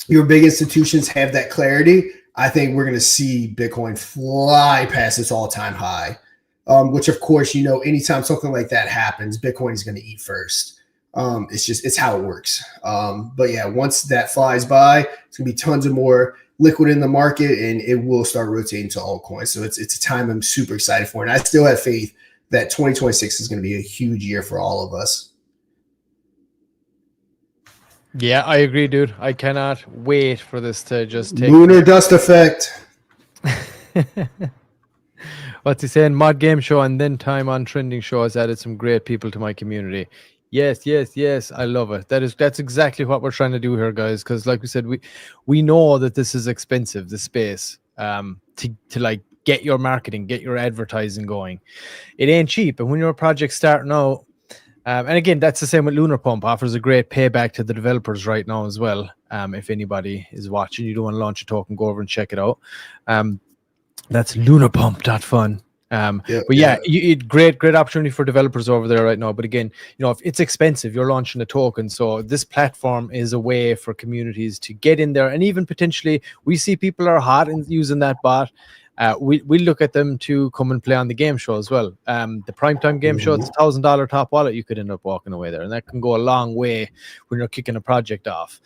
your big institutions have that clarity, I think we're going to see Bitcoin fly past its all-time high, which, of course, anytime something like that happens, Bitcoin is going to eat first. It's how it works. But yeah, once that flies by, it's going to be tons of more liquid in the market and it will start rotating to altcoins. So it's a time I'm super excited for. And I still have faith that 2026 is going to be a huge year for all of us. Yeah, I agree, dude. I cannot wait for this to just take Lunar Dust effect. What's he saying? Mod game show and then time on trending show has added some great people to my community. Yes. I love it. That's exactly what we're trying to do here, guys. Because like we said, we know that this is expensive, the space, to like get your marketing, get your advertising going. It ain't cheap. And when your project's starting out, and again, that's the same with Lunar Pump. Offers a great payback to the developers right now as well. If anybody is watching, you don't want to launch a token, go over and check it out. That's lunarpump.fun. But yeah, great opportunity for developers over there right now. But again, if it's expensive, you're launching a token. So this platform is a way for communities to get in there. And even potentially, we see people are hot in using that bot. We look at them to come and play on the game show as well. The primetime game show, it's $1,000 top wallet. You could end up walking away there, and that can go a long way when you're kicking a project off.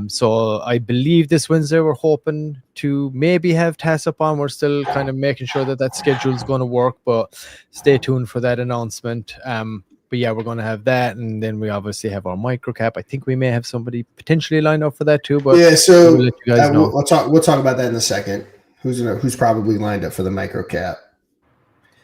So I believe this Wednesday we're hoping to maybe have TassHub on. We're still kind of making sure that schedule is going to work, but stay tuned for that announcement. But yeah, we're going to have that, and then we obviously have our microcap. I think we may have somebody potentially lined up for that too. But yeah, so we'll let you guys know. We'll talk about that in a second. Who's probably lined up for the microcap?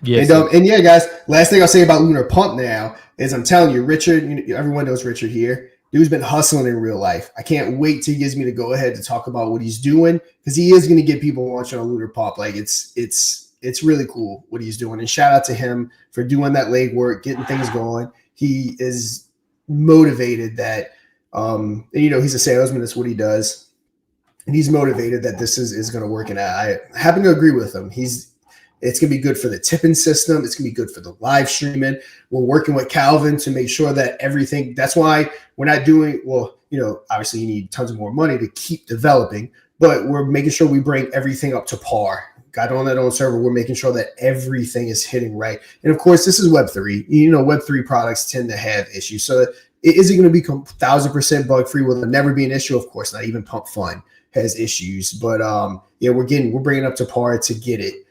Yes. And yeah, guys, last thing I'll say about Lunar Pump now is I'm telling you, Richard, everyone knows Richard here. Dude's been hustling in real life. I can't wait till he gives me to go ahead to talk about what he's doing, because he is going to get people launching on Lunar Pump. Like it's really cool what he's doing. And shout out to him for doing that legwork, getting things going. He is motivated that, he's a salesman. That's what he does. And he's motivated that this is going to work. And I happen to agree with him. It's going to be good for the tipping system. It's going to be good for the live streaming. We're working with Calvin to make sure that everything, that's why we're not doing, well, obviously you need tons of more money to keep developing, but we're making sure we bring everything up to par. Got on that own server. We're making sure that everything is hitting right. And of course, this is Web3. Web3 products tend to have issues. So is it going to become 1,000% bug free? Will there never be an issue? Of course not. Even Pump Fun has issues. But we're bringing it up to par to get it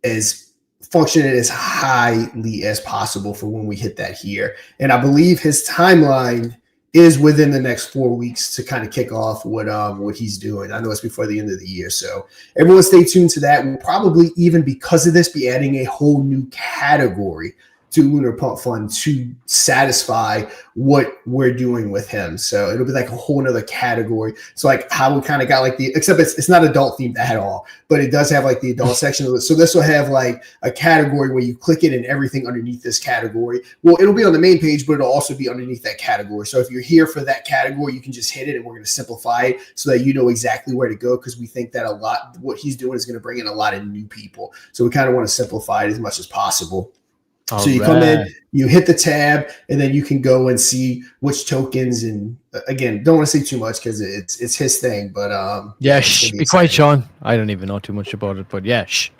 as functioning as highly as possible for when we hit that here. And I believe his timeline is within the next 4 weeks to kind of kick off what he's doing. I know it's before the end of the year. So everyone stay tuned to that. We'll probably, even because of this, be adding a whole new category to Lunar Pump Fund to satisfy what we're doing with him. So it'll be like a whole nother category. So like how we kind of got like except it's not adult themed at all, but it does have like the adult section of it. So this will have like a category where you click it and everything underneath this category. Well, it'll be on the main page, but it'll also be underneath that category. So if you're here for that category, you can just hit it and we're going to simplify it so that you know exactly where to go, because we think that what he's doing is going to bring in a lot of new people. So we kind of want to simplify it as much as possible. So you come in, you hit the tab, and then you can go and see which tokens. And again, don't want to say too much because it's his thing. But be quiet, Sean. I don't even know too much about it, but shh.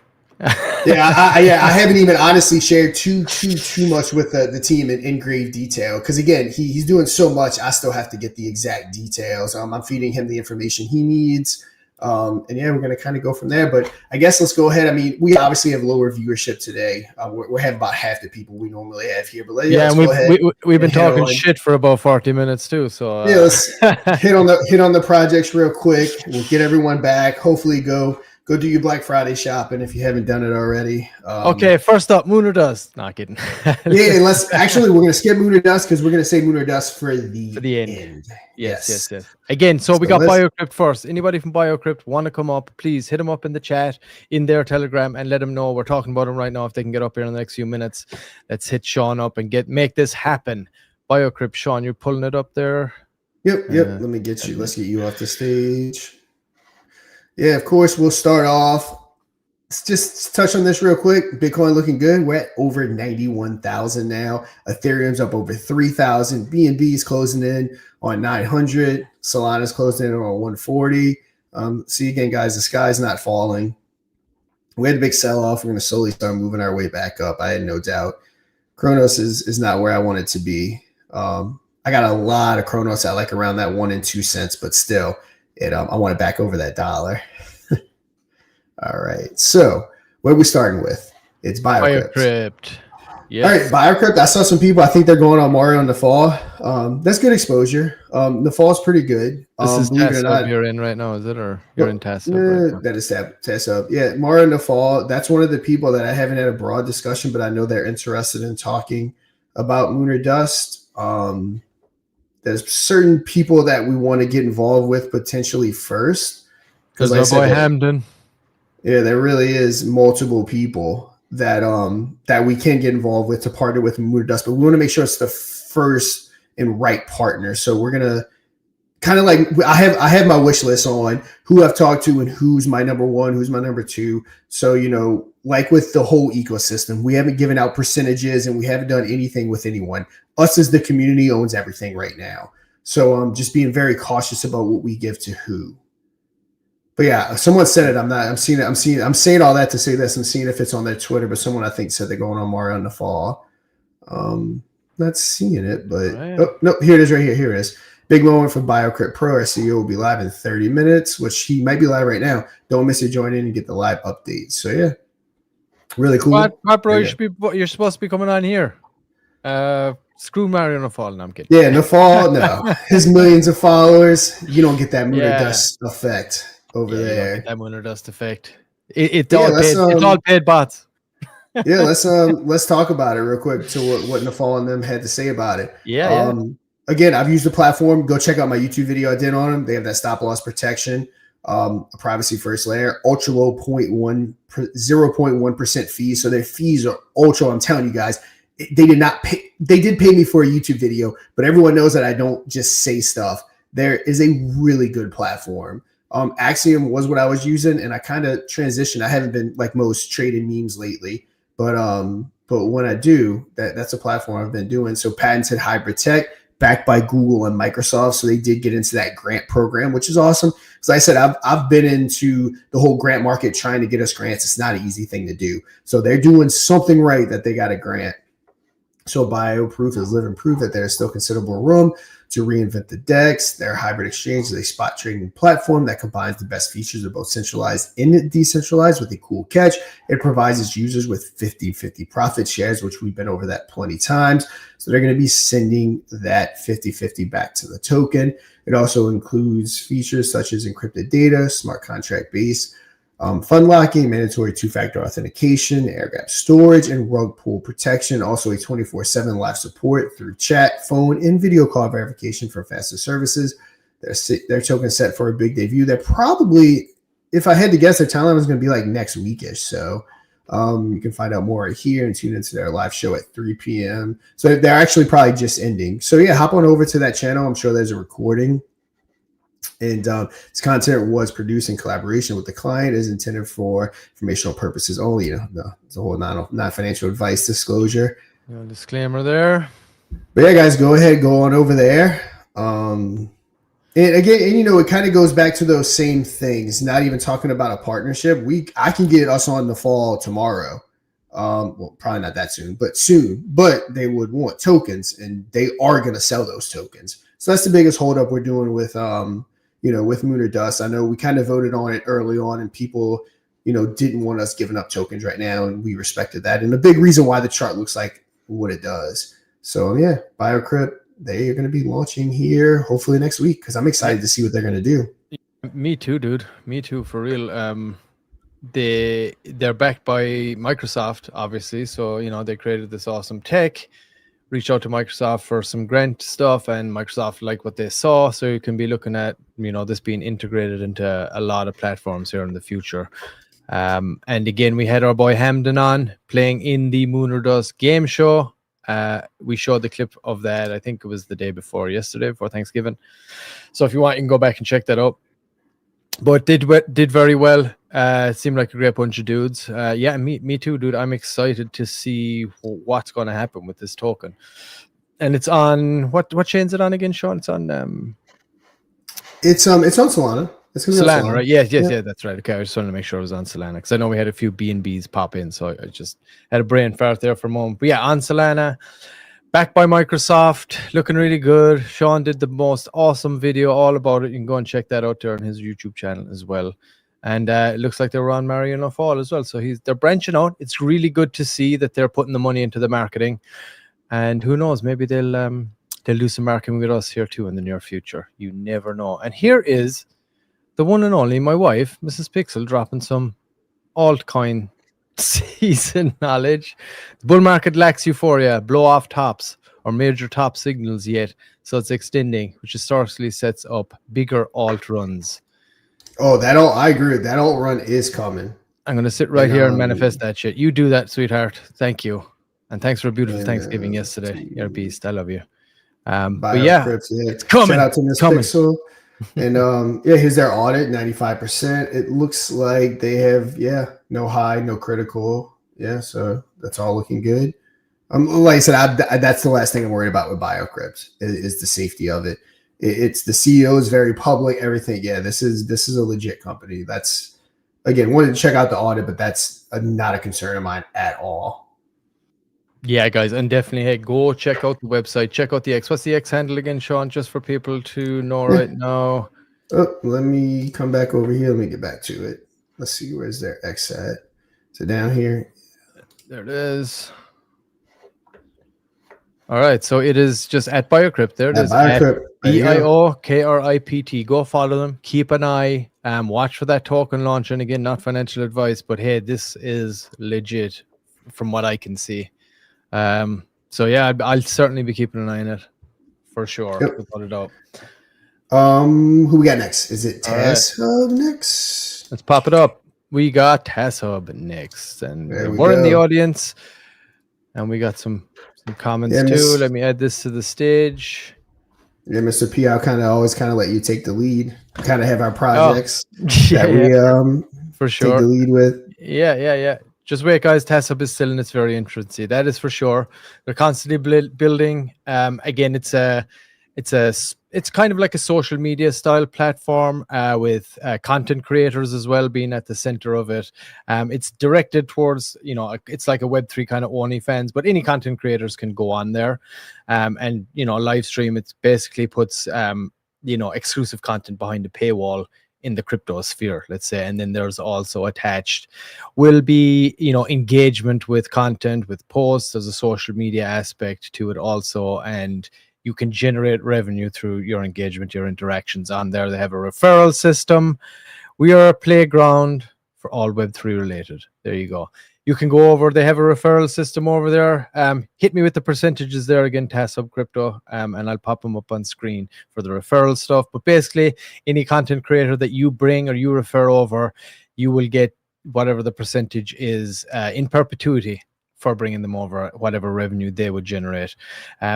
I haven't even honestly shared too much with the team in grave detail because again, he's doing so much. I still have to get the exact details. I'm feeding him the information he needs. We're going to kind of go from there, but I guess let's go ahead. I mean, we obviously have lower viewership today. We have about half the people we normally have here, but let's go ahead. We've been talking shit for about 40 minutes too. So let's hit on the projects real quick. We'll get everyone back. Hopefully go do your Black Friday shopping if you haven't done it already. Okay, first up, Moon or Dust. Not kidding. We're going to skip Moon or Dust because we're going to say Moon or Dust for the end. Yes. Again, so we got Biocrypt first. Anybody from Biocrypt want to come up, please hit them up in the chat, in their Telegram, and let them know. We're talking about them right now. If they can get up here in the next few minutes, let's hit Sean up and make this happen. Biocrypt, Sean, you're pulling it up there. Yep. Let me get you. Let's get you off the stage. Yeah, of course, we'll start off. Let's just touch on this real quick. Bitcoin looking good. We're at over 91,000 now. Ethereum's up over 3,000. BNB is closing in on 900. Solana's closing in on 140. See again, guys, the sky's not falling. We had a big sell-off. We're going to slowly start moving our way back up. I had no doubt. Kronos is not where I want it to be. I got a lot of Kronos at like around that 1 and 2 cents, but still. I want it back over that $1. All right. So what are we starting with? It's Biocrypt. Yes. All right, Biocrypt. I saw some people. I think they're going on Mario in the fall. That's good exposure. The fall's pretty good. This is TassHub you're in right now, is it? Or you're in TassHub? Right, that is TassHub. Yeah, Mario in the fall. That's one of the people that I haven't had a broad discussion, but I know they're interested in talking about Moon or Dust. There's certain people that we want to get involved with potentially first. Because my boy Hamden. Yeah, there really is multiple people that we can get involved with to partner with Moon or Dust, but we want to make sure it's the first and right partner. So we're gonna kind of like I have my wish list on who I've talked to and who's my number one, who's my number two. So like with the whole ecosystem, we haven't given out percentages and we haven't done anything with anyone. Us as the community owns everything right now. So I'm just being very cautious about what we give to who. But yeah, someone said it. I'm saying all that to say this. I'm seeing if it's on their Twitter, but someone I think said they're going on Mario in the fall. Not seeing it, but no, here it is right here. Here it is. Big moment for Biocrypt Pro. Our CEO will be live in 30 minutes, which he might be live right now. Don't miss it. Join in and get the live updates. So yeah, really cool. What bro? You're supposed to be coming on here. Screw Mario in the fall. No, I'm kidding. Yeah, in the fall, no. His millions of followers, you don't get that Moon or Dust effect over there. That Moon or Dust effect. It's all paid bots. Yeah, let's talk about it real quick to what Nafal and them had to say about it. Yeah. Again, I've used the platform. Go check out my YouTube video I did on them. They have that stop loss protection, a privacy first layer, ultra low 0.1% fees. So their fees are ultra. I'm telling you guys. They did not pay. They did pay me for a YouTube video, but everyone knows that I don't just say stuff. There is a really good platform. Axiom was what I was using, and I kind of transitioned. I haven't been like most trading memes lately, but when I do, that's a platform I've been doing. So patented hybrid tech, backed by Google and Microsoft. So they did get into that grant program, which is awesome. Because I said, I've been into the whole grant market trying to get us grants. It's not an easy thing to do. So they're doing something right that they got a grant. So Bioproof is living proof that there's still considerable room to reinvent the DEX. Their hybrid exchange is a spot trading platform that combines the best features of both centralized and decentralized with a cool catch. It provides its users with 50-50 profit shares, which we've been over that plenty times. So they're going to be sending that 50-50 back to the token. It also includes features such as encrypted data, smart contract based fund locking, mandatory two-factor authentication, air gap storage, and rug pull protection. Also a 24/7 live support through chat, phone, and video call verification for faster services. Their token set for a big debut that probably, if I had to guess, their timeline was going to be like next weekish. So you can find out more right here and tune into their live show at 3 p.m. So they're actually probably just ending. So yeah, hop on over to that channel. I'm sure there's a recording. And this content was produced in collaboration with the client, is intended for informational purposes only. It's a whole non-financial advice disclosure. No disclaimer there. But yeah, guys, go ahead, go on over there. And again, it kind of goes back to those same things. Not even talking about a partnership. I can get us on the fall tomorrow. Well, probably not that soon, but soon. But they would want tokens, and they are going to sell those tokens. So that's the biggest holdup we're doing with with Moon or Dust. I know we kind of voted on it early on, and people, didn't want us giving up tokens right now, and we respected that. And a big reason why the chart looks like what it does. So yeah, Biocrypt, they are going to be launching here hopefully next week, because I'm excited to see what they're going to do. Me too, dude. Me too, for real. They're backed by Microsoft, obviously. So they created this awesome tech. Reached out to Microsoft for some grant stuff, and Microsoft liked what they saw. So you can be looking at this being integrated into a lot of platforms here in the future. And again, we had our boy Hamden on playing in the Moon or Dust game show. We showed the clip of that. I think it was the day before yesterday, before Thanksgiving. So if you want, you can go back and check that out. But did very well. It seemed like a great bunch of dudes. Yeah, me too, dude. I'm excited to see what's going to happen with this token. And it's on what chain is it on again, Sean? It's on it's on Solana. It's Solana, right? Yeah, that's right. Okay, I just wanted to make sure it was on Solana, because I know we had a few BNBs pop in, so I just had a brain fart there for a moment. But yeah, on Solana, backed by Microsoft, looking really good. Sean did the most awesome video all about it. You can go and check that out there on his YouTube channel as well. And it looks like they were on Mariano Fall as well. So they're branching out. It's really good to see that they're putting the money into the marketing. And who knows, maybe they'll do some marketing with us here too in the near future. You never know. And here is the one and only my wife, Mrs. Pixel, dropping some altcoin season knowledge. The bull market lacks euphoria, blow off tops or major top signals yet, so it's extending, which historically sets up bigger alt runs. Oh, I agree. That alt run is coming. I'm going to sit right here and manifest that shit. You do that, sweetheart. Thank you. And thanks for a beautiful Thanksgiving yesterday. You're a beast. I love you. But yeah, it's coming. Shout out to Miss Pixel. And here's their audit, 95%. It looks like they have, no high, no critical. Yeah, so that's all looking good. Like I said, that's the last thing I'm worried about with Biocrypt is the safety of it. It's the CEO is very public, everything. Yeah, this is a legit company. That's, again, wanted to check out the audit, but that's not a concern of mine at all. Yeah, guys, and definitely, hey, go check out the website. Check out the X. What's the X handle again, Sean? Just for people to know right now. Oh, let me come back over here. Let me get back to it. Let's see, where's their X at? So down here. There it is. All right, so it is just at Biocrypt. There it is. Biocrypt. BIOKRIPT. Go follow them. Keep an eye. Watch for that token launch. And again, not financial advice, but hey, this is legit from what I can see. So yeah, I'll certainly be keeping an eye on it for sure. Yep. Without a doubt. Who we got next? Is it TassHub next? Let's pop it up. We got TassHub next, and we're in the audience, and we got some comments too. Let me add this to the stage. Yeah, Mr. P, I'll always let you take the lead. Kind of have our Oh, projects yeah, that we for take the sure. lead with. Yeah. Just wait, guys. TassHub is still in its very infancy. That is for sure. They're constantly building. Again, it's kind of like a social media style platform with content creators as well being at the center of it. It's directed towards, it's like a Web3 kind of OnlyFans, but any content creators can go on there, and live stream. It basically puts exclusive content behind the paywall in the crypto sphere, let's say. And then there's also attached will be engagement with content, with posts. There's a social media aspect to it also, and you can generate revenue through your engagement, your interactions on there. They have a referral system. We are a playground for all Web3 related. There you go. You can go over. They have a referral system over there. Hit me with the percentages there again, TassHub Crypto, and I'll pop them up on screen for the referral stuff. But basically, any content creator that you bring or you refer over, you will get whatever the percentage is in perpetuity for bringing them over, whatever revenue they would generate.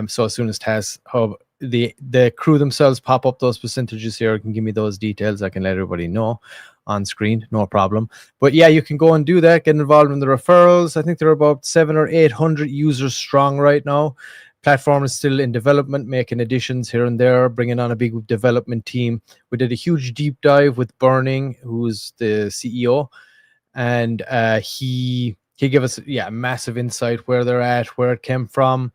So as soon as TassHub, the crew themselves pop up those percentages here, can give me those details, I can let everybody know on screen, no problem. But yeah, you can go and do that, get involved in the referrals. I think there are about 700 or 800 users strong right now. Platform is still in development, making additions here and there, bringing on a big development team. We did a huge deep dive with Burning, who's the CEO, and he gave us massive insight where they're at, where it came from.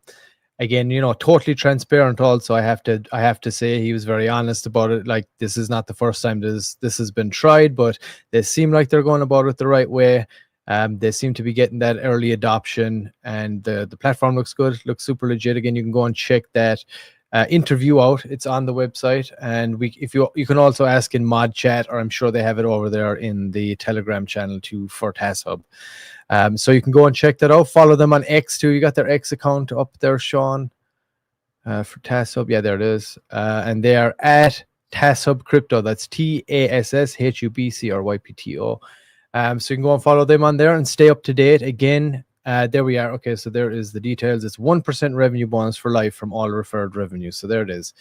Again, totally transparent. Also, I have to say he was very honest about it. Like, this is not the first time this has been tried, but they seem like they're going about it the right way. They seem to be getting that early adoption, and the platform looks good, looks super legit. Again, you can go and check that interview out. It's on the website, and you can also ask in mod chat, or I'm sure they have it over there in the Telegram channel too for TassHub. So you can go and check that out. Follow them on X too. You got their X account up there, Sean, for TassHub. Yeah, there it is. And they are at TassHub Crypto. That's TassHubCrypto. So you can go and follow them on there and stay up to date. Again, there we are. Okay, so there is the details. It's 1% revenue bonus for life from all referred revenue. So there it is.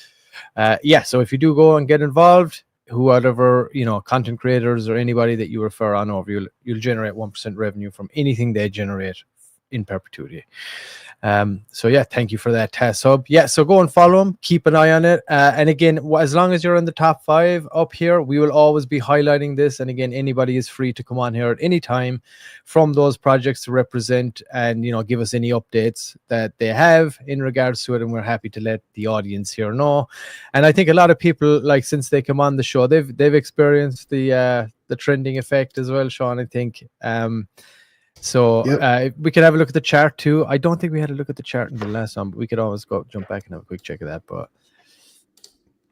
So if you do go and get involved, whoever, content creators or anybody that you refer on over, you'll generate 1% revenue from anything they generate in perpetuity. So yeah, thank you for that, TassHub. Yeah, so go and follow them, keep an eye on it. And again, as long as you're in the top 5 up here, we will always be highlighting this. And again, anybody is free to come on here at any time from those projects to represent and give us any updates that they have in regards to it, and we're happy to let the audience here know. And I think a lot of people, like, since they come on the show, they've experienced the trending effect as well, Sean, I think. So Yep. we can have a look at the chart too. I don't think we had a look at the chart in the last one, but we could always jump back and have a quick check of that. But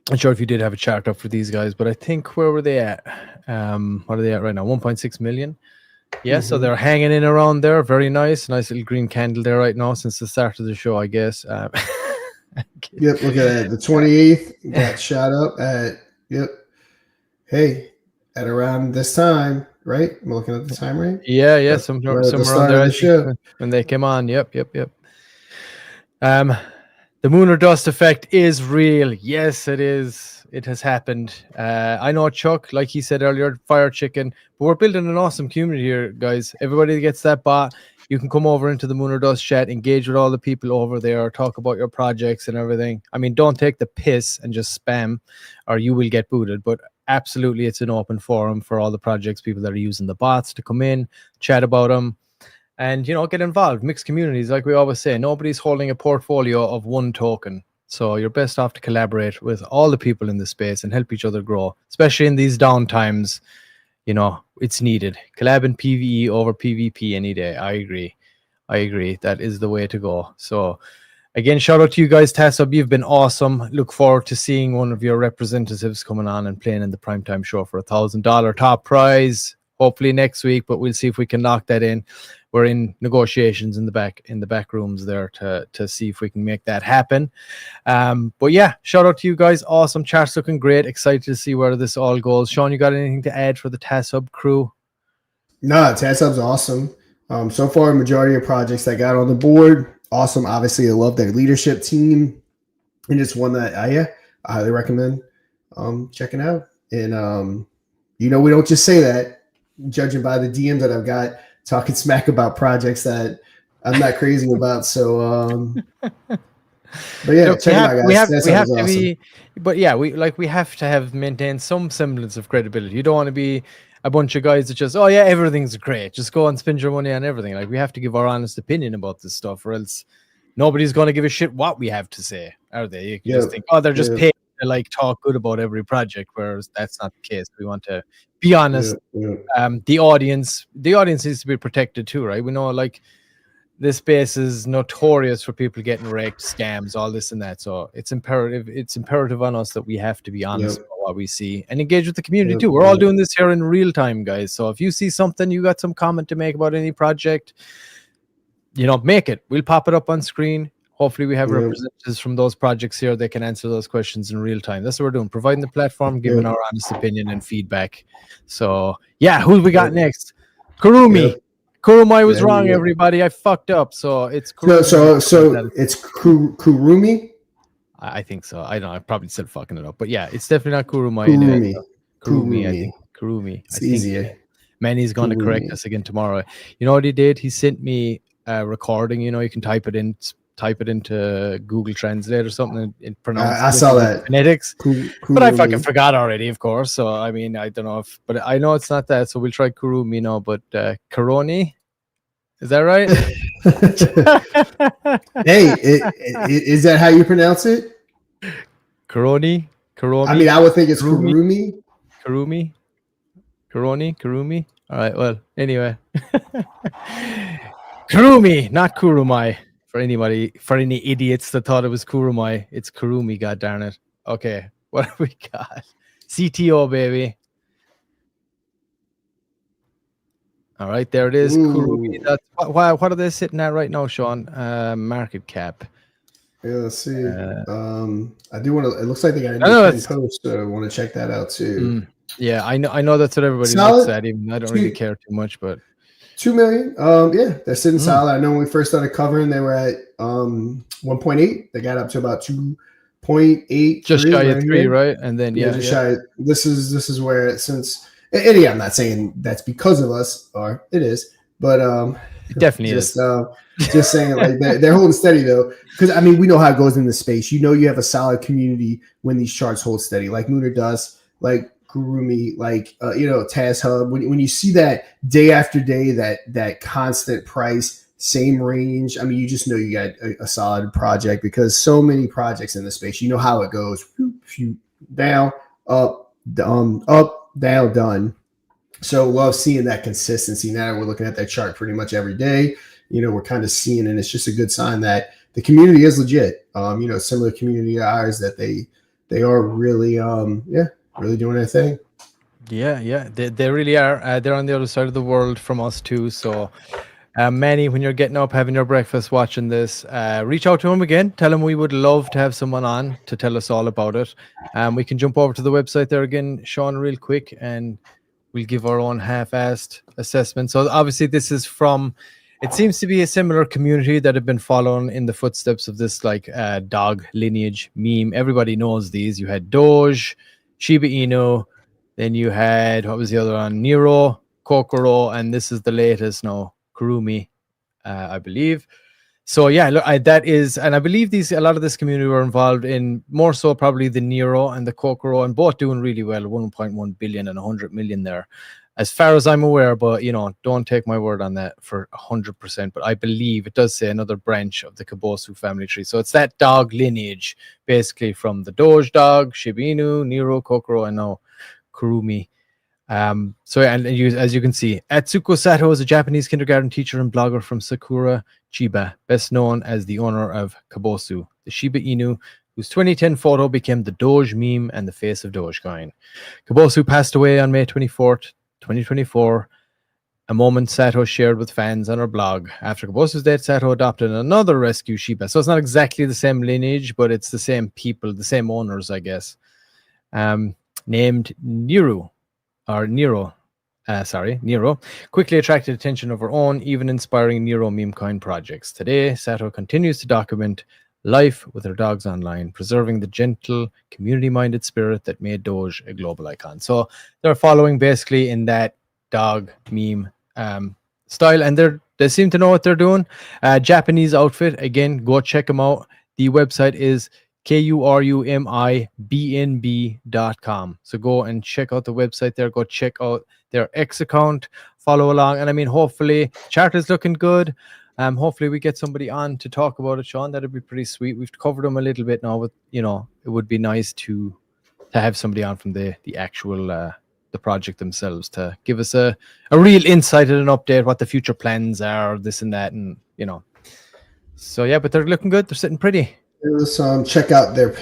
I'm sure if you did have a chart up for these guys, but I think, where were they at? What are they at right now? 1.6 million. Yeah, so they're hanging in around there. Very nice little green candle there right now since the start of the show, I guess. Yep, look at that. The 28th got shot up at, hey, at around this time, right? I'm looking at the time, right? Yeah, somewhere around there, I think, when they came on. Yep. The Lunar dust effect is real. Yes, it is. It has happened. I know Chuck, like he said earlier, fire chicken, but we're building an awesome community here, guys. Everybody that gets that bot, you can come over into the Lunar dust chat, engage with all the people over there, talk about your projects and everything. I mean, don't take the piss and just spam, or you will get booted. But absolutely, it's an open forum for all the projects, people that are using the bots, to come in, chat about them, and get involved. Mixed communities, like we always say. Nobody's holding a portfolio of one token, so you're best off to collaborate with all the people in the space and help each other grow, especially in these down times. It's needed. Collab and PvE over PvP any day. I agree. That is the way to go. So again, shout out to you guys, TassHub. You've been awesome. Look forward to seeing one of your representatives coming on and playing in the primetime show for $1,000 top prize, hopefully next week, but we'll see if we can lock that in. We're in negotiations in the back rooms there to see if we can make that happen. But yeah, shout out to you guys. Awesome. Chart's looking great. Excited to see where this all goes. Sean, you got anything to add for the TassHub crew? No, TassHub's awesome. So far, majority of projects that got on the board, awesome. Obviously, I love their leadership team, and it's one that I highly recommend checking out. And we don't just say that. Judging by the DMs that I've got talking smack about projects that I'm not crazy about. So, but yeah, Look, check them out, guys. That we have sounds to awesome. be, but yeah, we have to have maintained some semblance of credibility. You don't want to be a bunch of guys that just, oh yeah, everything's great, just go and spend your money on everything. Like, we have to give our honest opinion about this stuff, or else nobody's going to give a shit what we have to say, are they? You can just think, oh, they're just paid to like talk good about every project, whereas that's not the case. We want to be honest. The audience needs to be protected too, right? We know, like, this space is notorious for people getting wrecked, scams, all this and that. So it's imperative on us that we have to be honest about what we see and engage with the community too. We're all doing this here in real time, guys. So if you see something, you got some comment to make about any project, make it. We'll pop it up on screen. Hopefully we have representatives from those projects here. They can answer those questions in real time. That's what we're doing, providing the platform, giving our honest opinion and feedback. So yeah, who we got next? Kurumi. Kurumi was wrong, everybody. I fucked up. So it's Kurumi. So it's Kurumi? I think so. I don't know. I probably still fucking it up. But yeah, it's definitely not Kurumi. Anyway, Kurumi, I think. Kurumi. It's easier. Manny's going to correct us again tomorrow. You know what he did? He sent me a recording. You can type it into Google Translate or something and pronounce it. I saw that. Phonetics. But I fucking forgot already, of course. So, I mean, I don't know but I know it's not that. So we'll try Kurumi now, but Kuroni? Is that right? Hey, is that how you pronounce it? Kuroni? I mean, I would think it's Kurumi. Kurumi? All right, well, anyway. Kurumi, not Kurumai. For any idiots that thought it was Kurumai, it's Kurumi, god darn it. Okay, what have we got? CTO, baby. All right, there it is. Kurumi. That's what are they sitting at right now, Sean? Market cap. Yeah, let's see. I do want to. It looks like they got a new post, so I want to check that out too. Yeah, I know that's what everybody looks at. Even I don't really care too much, but 2 million. Yeah, they're sitting solid. I know when we first started covering, they were at 1.8. They got up to about 2.8, just shy of 3, right? And then just shy. This is where since. And yeah, I'm not saying that's because of us, or it is, but it definitely is. Just saying, like, they're holding steady though, because I mean, we know how it goes in the space. You have a solid community when these charts hold steady, like Lunar does, like Kurumi, like TassHub. When you see that day after day, that constant price, same range. I mean, you just know you got a solid project, because so many projects in the space. You know how it goes: down, up, down, done. So love seeing that consistency. Now we're looking at that chart pretty much every day. We're kind of seeing, and it's just a good sign that the community is legit. Similar community to ours, that they are really, really doing their thing. Yeah, they really are. They're on the other side of the world from us too. So, Manny, when you're getting up, having your breakfast, watching this, reach out to him again. Tell him we would love to have someone on to tell us all about it. We can jump over to the website there again, Sean, real quick, and we'll give our own half-assed assessment. So obviously this is from, it seems to be a similar community that have been following in the footsteps of this dog lineage meme. Everybody knows these. You had Doge, Shiba Inu, then you had, what was the other one? Nero, Kokoro, and this is the latest now, Kurumi, I believe. So yeah, look, that is, and I believe a lot of this community were involved in more so probably the Nero and the Kokoro, and both doing really well, 1.1 billion and 100 million there, as far as I'm aware. But don't take my word on that for 100%. But I believe it does say another branch of the Kabosu family tree. So it's that dog lineage, basically from the Doge dog, Shiba Inu, Nero, Kokoro, and now Kurumi. So yeah, and as you can see, Atsuko Sato is a Japanese kindergarten teacher and blogger from Sakura, Chiba, best known as the owner of Kabosu, the Shiba Inu, whose 2010 photo became the Doge meme and the face of Dogecoin. Kabosu passed away on May 24th, 2024, a moment Sato shared with fans on her blog. After Kabosu's death, Sato adopted another rescue Shiba. So it's not exactly the same lineage, but it's the same people, the same owners, I guess, named Nero, quickly attracted attention of her own, even inspiring Nero meme coin projects. Today, Sato continues to document life with their dogs online, preserving the gentle, community-minded spirit that made Doge a global icon. So they're following basically in that dog meme style, and they seem to know what they're doing. Japanese outfit, again, go check them out. The website is kurumibnb.com. So go and check out the website there. Go check out their X account, follow along. And I mean, hopefully, chart is looking good. Hopefully we get somebody on to talk about it, Sean. That'd be pretty sweet. We've covered them a little bit now, but it would be nice to have somebody on from the actual the project themselves to give us a real insight and an update, what the future plans are, this and that, and So yeah, but they're looking good. They're sitting pretty. Let's check out their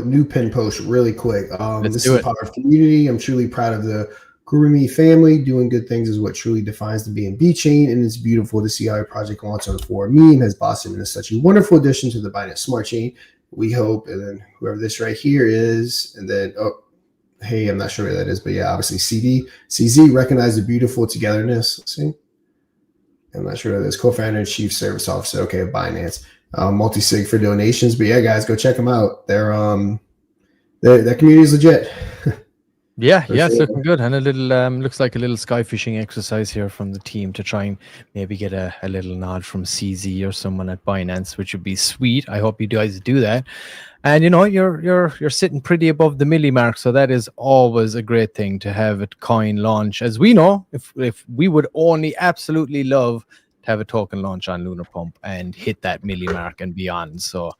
new pin post really quick. This is a part of community. I'm truly proud of the Kurumi family. Doing good things is what truly defines the B&B chain, and it's beautiful to see how a project launched on 4 meme has blossomed into such a wonderful addition to the Binance Smart Chain. We hope, and then whoever this right here is, and then hey, I'm not sure who that is, but yeah, obviously CZ recognize the beautiful togetherness. Let's see, I'm not sure who that is. Co-founder and chief service officer, okay, of Binance. Multi-sig for donations, but yeah, guys, go check them out. Their community is legit. Yeah, it's looking good, and a little looks like a little sky fishing exercise here from the team to try and maybe get a little nod from CZ or someone at Binance, which would be sweet. I hope you guys do that. And you're sitting pretty above the milli mark, so that is always a great thing to have a coin launch. As we know, if we would only absolutely love to have a token launch on Lunar Pump and hit that milli mark and beyond. So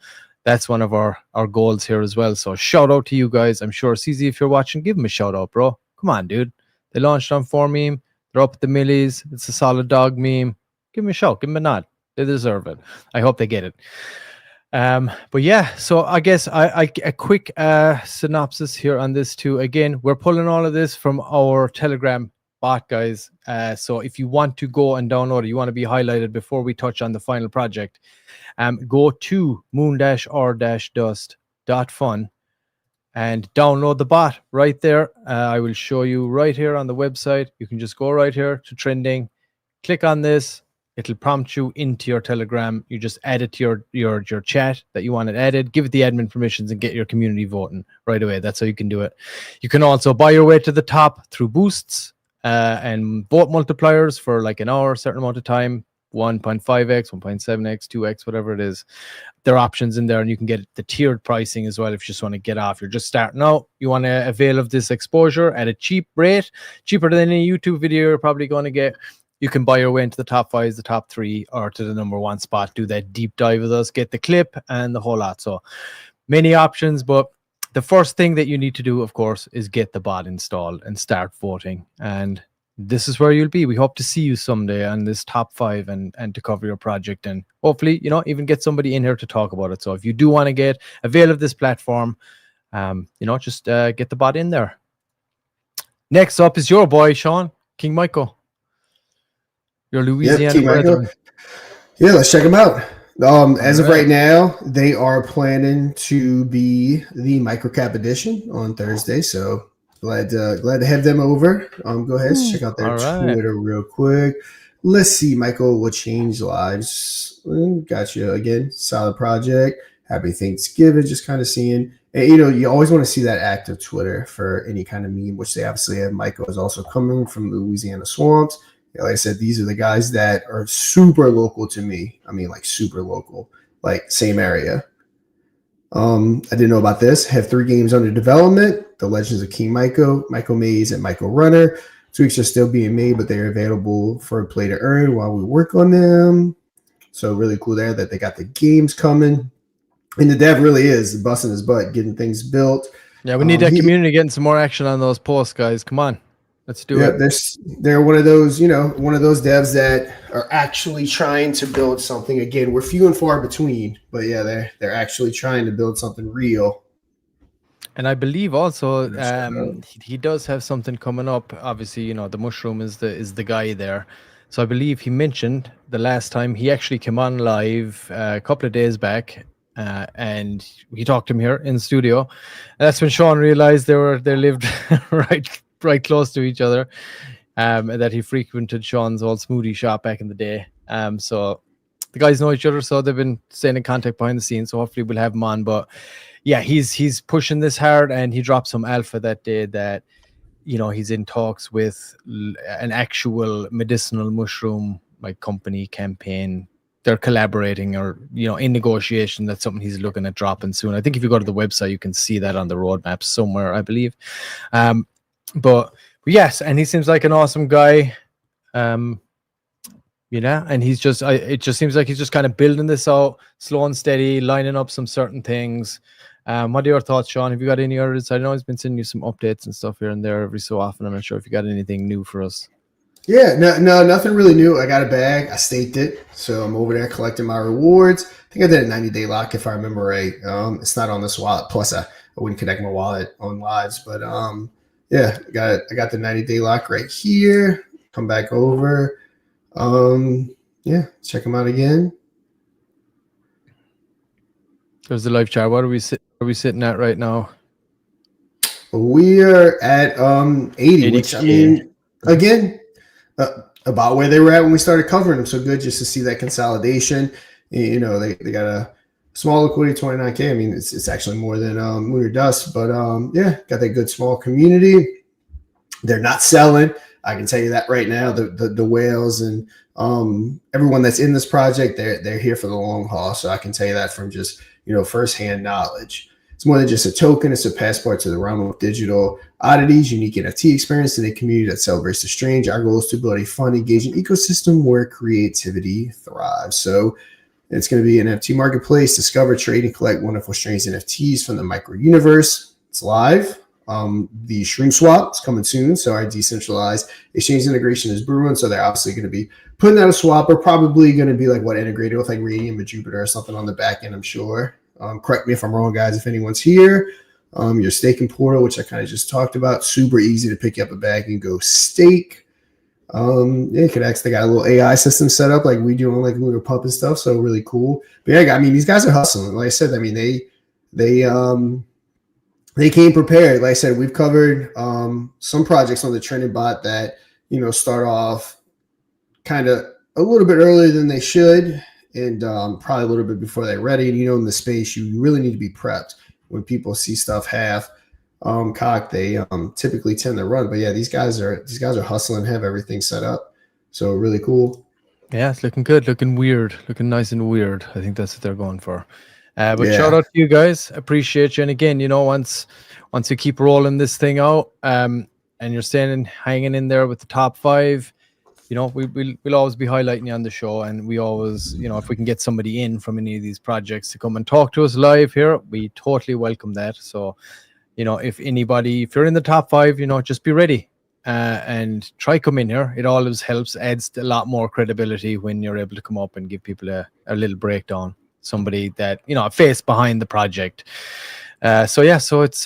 that's one of our goals here as well. So shout out to you guys. I'm sure CZ, if you're watching, give them a shout out, bro. Come on, dude. They launched on 4 meme. They're up at the millies. It's a solid dog meme. Give them a shout. Give them a nod. They deserve it. I hope they get it. But yeah, so I guess a quick synopsis here on this too. Again, we're pulling all of this from our Telegram bot, guys. So if you want to go and download it, you want to be highlighted before we touch on the final project, go to moon-r-dust.fun and download the bot right there. I will show you right here on the website. You can just go right here to trending, click on this. It'll prompt you into your Telegram. You just add it to your chat that you want it added, give it the admin permissions, and get your community voting right away. That's how you can do it. You can also buy your way to the top through boosts and vote multipliers for like an hour, a certain amount of time, 1.5x, 1.7x, 2x, whatever it is. There are options in there, and you can get the tiered pricing as well if you just want to get off. You're just starting out. You want to avail of this exposure at a cheap rate, cheaper than any YouTube video you're probably going to get. You can buy your way into the top 5, the top 3, or to the number 1 spot. Do that deep dive with us, get the clip and the whole lot. So many options, but the first thing that you need to do, of course, is get the bot installed and start voting. And this is where you'll be. We hope to see you someday on this top 5 and to cover your project, and hopefully, even get somebody in here to talk about it. So if you do want to avail of this platform, just get the bot in there. Next up is your boy, Sean, King Michael. Your Louisiana brethren. Yeah, let's check them out. As of right now, they are planning to be the microcap edition on Thursday. So glad to have them over. Go ahead, check out their Twitter real quick. Let's see, Michael will change lives. Got you again. Solid project. Happy Thanksgiving. Just kind of seeing. And, you always want to see that active Twitter for any kind of meme, which they obviously have. Michael is also coming from the Louisiana swamps. Like I said, these are the guys that are super local to me. I mean, like super local, like same area. I didn't know about this. Have 3 games under development. The Legends of King Michael Maze, and Michael Runner. Tweaks are still being made, but they're available for play to earn while we work on them. So really cool there that they got the games coming. And the dev really is busting his butt, getting things built. Yeah, we need that community getting some more action on those posts, guys. Come on. Let's do it. They're one of those, one of those devs that are actually trying to build something. Again, we're few and far between, but yeah, they're actually trying to build something real. And I believe also he does have something coming up. Obviously, the mushroom is the guy there. So I believe he mentioned the last time he actually came on live a couple of days back, and we talked to him here in the studio. And that's when Sean realized they lived right close to each other, and that he frequented Sean's old smoothie shop back in the day. So the guys know each other, so they've been staying in contact behind the scenes. So hopefully we'll have him on. But yeah, he's pushing this hard, and he dropped some alpha that day that, you know, he's in talks with an actual medicinal mushroom like company campaign. They're collaborating, or, you know, in negotiation. That's something he's looking at dropping soon. I think if you go to the website, you can see that on the roadmap somewhere, I believe. But yes, and he seems like an awesome guy. You know, and he's just, it just seems like he's just kind of building this out slow and steady, lining up some certain things. What are your thoughts, Sean? Have you got any others? I know he's been sending you some updates and stuff here and there every so often. I'm not sure if you got anything new for us. Yeah, no, nothing really new. I got a bag. I staked it, so I'm over there collecting my rewards. I think I did a 90-day lock if I remember right. It's not on this wallet. Plus, I wouldn't connect my wallet on lives, but yeah, I got the 90-day lock right here. Come back over. Yeah, check them out again. There's the live chat. What are we sitting at right now? We are at 80, which I mean, again, about where they were at when we started covering them. So good just to see that consolidation. You know, they got a small liquidity, 29K. I mean, it's actually more than Lunar Dust, but yeah, got that good small community. They're not selling. I can tell you that right now. The whales and everyone that's in this project, they're here for the long haul. So I can tell you that from just, you know, firsthand knowledge. It's more than just a token. It's a passport to the realm of digital oddities, unique NFT experience, and a community that celebrates the strange. Our goal is to build a fun, engaging ecosystem where creativity thrives. So it's going to be an NFT marketplace. Discover, trade, and collect wonderful, strange NFTs from the micro universe. It's live. The Shroom Swap is coming soon. So our decentralized exchange integration is brewing. So they're obviously going to be putting out a swap, or probably going to be like what, integrated with like Radium or Jupiter or something on the back end, I'm sure. Correct me if I'm wrong, guys, if anyone's here. Your staking portal, which I kind of just talked about, super easy to pick up a bag and go stake. Yeah, they got a little AI system set up like we do on like Lunar Pump and stuff. So really cool. But yeah, I mean, these guys are hustling. Like I said, I mean, they came prepared. Like I said, we've covered some projects on the trending bot that, you know, start off kind of a little bit earlier than they should, and probably a little bit before they're ready. And, you know, in the space, you really need to be prepped. When people see stuff half cocked, they typically tend to run. But yeah, these guys are hustling, have everything set up. So really cool. Yeah, it's looking good, looking weird, looking nice and weird. I think that's what they're going for. But yeah, shout out to you guys. Appreciate you. And again, you know, once you keep rolling this thing out, and you're hanging in there with the top 5, you know, we'll always be highlighting you on the show. And we always, you know, if we can get somebody in from any of these projects to come and talk to us live here, we totally welcome that. So, you know, if you're in the top 5, you know, just be ready and try come in here. It always helps, adds a lot more credibility when you're able to come up and give people a little breakdown. Somebody that, you know, a face behind the project. So yeah, so it's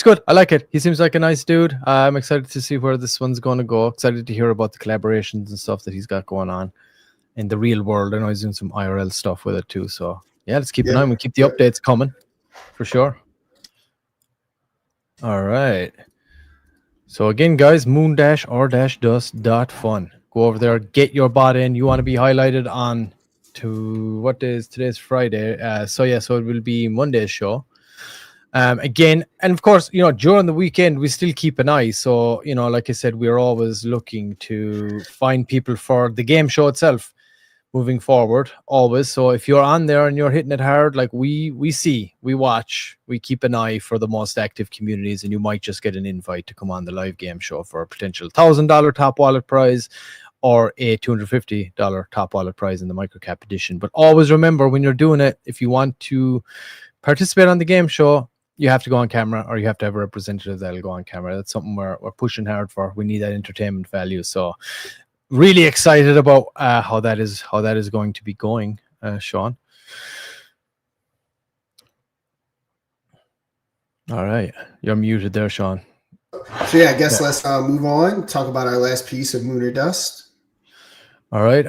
good. I like it. He seems like a nice dude. I'm excited to see where this one's going to go. Excited to hear about the collaborations and stuff that he's got going on in the real world. I know he's doing some IRL stuff with it too. So yeah, let's keep an eye. We keep the updates coming for sure. All right. So again, guys, moon-or-dust.fun. Go over there, get your bot in. You want to be highlighted on to what is today's Friday. So it will be Monday's show. Again, and of course, you know, during the weekend, we still keep an eye. So, you know, like I said, we're always looking to find people for the game show itself moving forward, always. So if you're on there and you're hitting it hard, like we see, we watch, we keep an eye for the most active communities, and you might just get an invite to come on the live game show for a potential $1,000 top wallet prize or a $250 top wallet prize in the microcap edition. But always remember, when you're doing it, if you want to participate on the game show, you have to go on camera, or you have to have a representative that'll go on camera. That's something we're pushing hard for. We need that entertainment value. So really excited about how that is going to be going, Sean. All right, you're muted there, Sean. So yeah, I guess let's move on. Talk about our last piece of Lunar Dust. All right,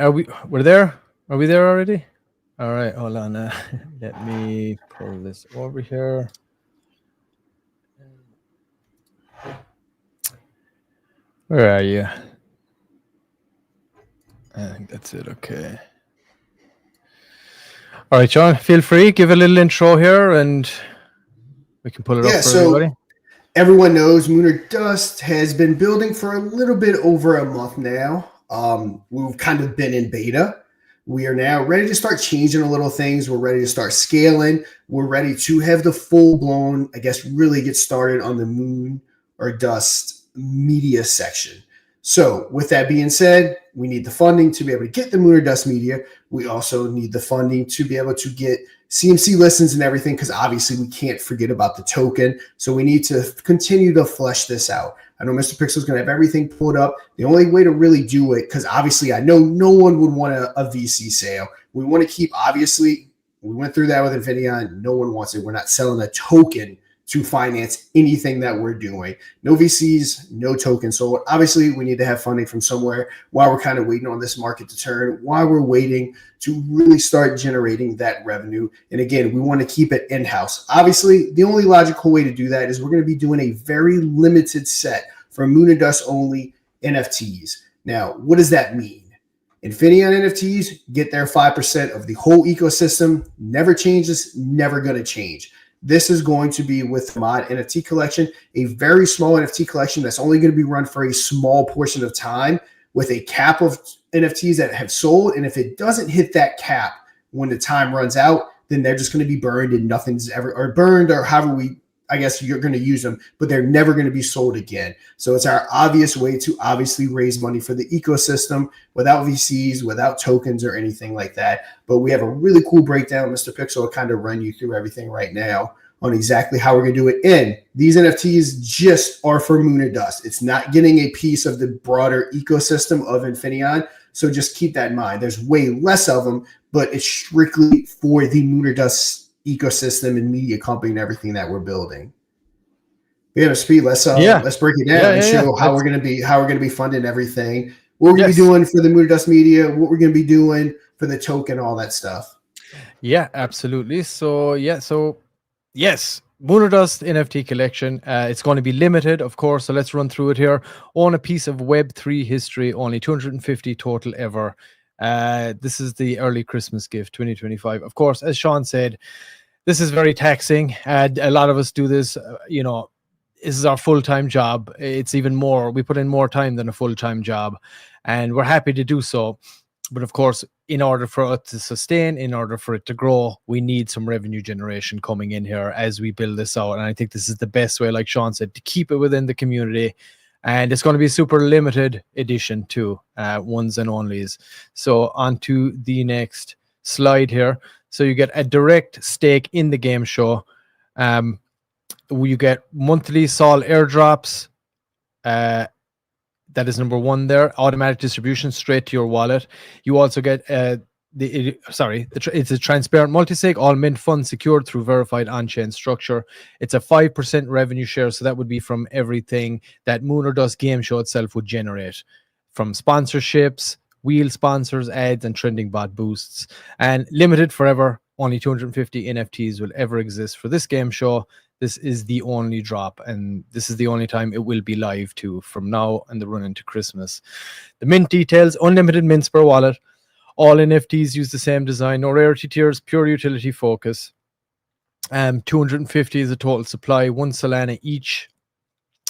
we're there? Are we there already? All right, hold on. Let me pull this over here. Where are you? I think that's it. Okay. All right, Sean, feel free, give a little intro here and we can pull it up for everybody. Everyone knows Lunar Dust has been building for a little bit over a month now. We've kind of been in beta. We are now ready to start changing a little things. We're ready to start scaling. We're ready to have the full-blown, I guess, really get started on the Moon or Dust media section. So with that being said, we need the funding to be able to get the Moon or Dust media. We also need the funding to be able to get CMC listens and everything, because obviously we can't forget about the token. So we need to continue to flesh this out. I know Mr. Pixel's going to have everything pulled up. The only way to really do it, because obviously I know no one would want a VC sale. We want to keep, obviously, we went through that with Infinion. No one wants it. We're not selling a token to finance anything that we're doing. No VCs, no tokens. So obviously we need to have funding from somewhere while we're kind of waiting on this market to turn, while we're waiting to really start generating that revenue. And again, we want to keep it in-house. Obviously, the only logical way to do that is we're going to be doing a very limited set for Moon and Dust only NFTs. Now, what does that mean? Infinion NFTs get their 5% of the whole ecosystem. Never changes, never going to change. This is going to be with Mod NFT collection, a very small NFT collection that's only going to be run for a small portion of time with a cap of NFTs that have sold. And if it doesn't hit that cap when the time runs out, then they're just going to be burned and nothing's ever, or burned, or however I guess you're going to use them, but they're never going to be sold again. So it's our obvious way to obviously raise money for the ecosystem without VCs, without tokens or anything like that. But we have a really cool breakdown. Mr. Pixel will kind of run you through everything right now on exactly how we're going to do it. And these NFTs just are for Moon or Dust. It's not getting a piece of the broader ecosystem of Infinion. So just keep that in mind. There's way less of them, but it's strictly for the Moon or Dust ecosystem and media company and everything that we're building. Yeah, Speed, let's break it down and show how we're going to be funding everything. What we're going to be doing for the Moon or Dust media, what we're going to be doing for the token, all that stuff. Yeah, absolutely. So yes, Moon or Dust NFT collection. It's going to be limited, of course. So let's run through it here. Own a piece of Web3 history, only 250 total ever. This is the early Christmas gift 2025. Of course, as Sean said, this is very taxing. A lot of us do this, this is our full-time job. It's even more, we put in more time than a full-time job, and we're happy to do so. But of course, in order for it to sustain, in order for it to grow, we need some revenue generation coming in here as we build this out. And I think this is the best way, like Sean said, to keep it within the community. And it's going to be a super limited edition too, ones and onlys. So on to the next slide here. So you get a direct stake in the game show. You get monthly Sol airdrops. That is number one there. Automatic distribution straight to your wallet. You also get it's a transparent multisig, all mint funds secured through verified on-chain structure. It's a 5% revenue share, so that would be from everything that Moon or Dust game show itself would generate, from sponsorships, wheel sponsors, ads, and trending bot boosts. And limited forever, only 250 NFTs will ever exist for this game show. This is the only drop, and this is the only time it will be live too, from now and the run into Christmas. The mint details: unlimited mints per wallet. All NFTs use the same design, no rarity tiers, pure utility focus. 250 is the total supply, 1 Solana each.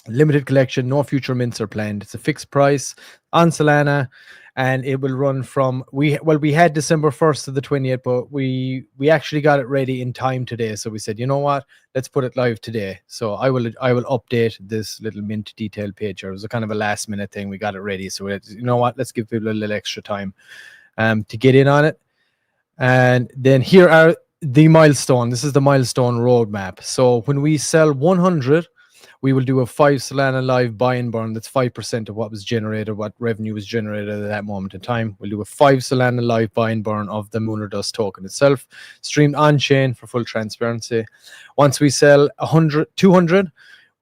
Limited collection, no future mints are planned. It's a fixed price on Solana, and it will run from we had December 1st to the 28th, but we actually got it ready in time today. So we said, you know what, let's put it live today. So I will update this little mint detail page. It was a kind of a last minute thing. We got it ready. So you know what, let's give people a little extra time to get in on it. And then here are the milestone. This is the milestone roadmap. So when we sell 100, we will do a 5 Solana live buy and burn. That's 5% of what was generated, what revenue was generated at that moment in time. We'll do a 5 Solana live buy and burn of the Moon or Dust token itself, streamed on chain for full transparency. Once we sell 200,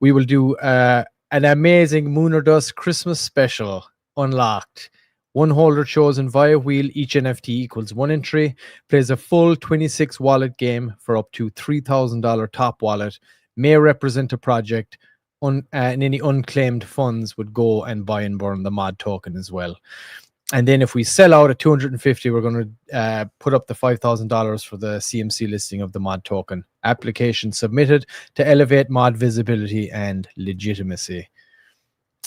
we will do an amazing Moon or Dust Christmas special unlocked. One holder chosen via wheel, each NFT equals 1 entry, plays a full 26 wallet game for up to $3,000 top wallet, may represent a project, and any unclaimed funds would go and buy and burn the mod token as well. And then if we sell out at 250, we're going to put up the $5,000 for the CMC listing of the mod token. Application submitted to elevate mod visibility and legitimacy.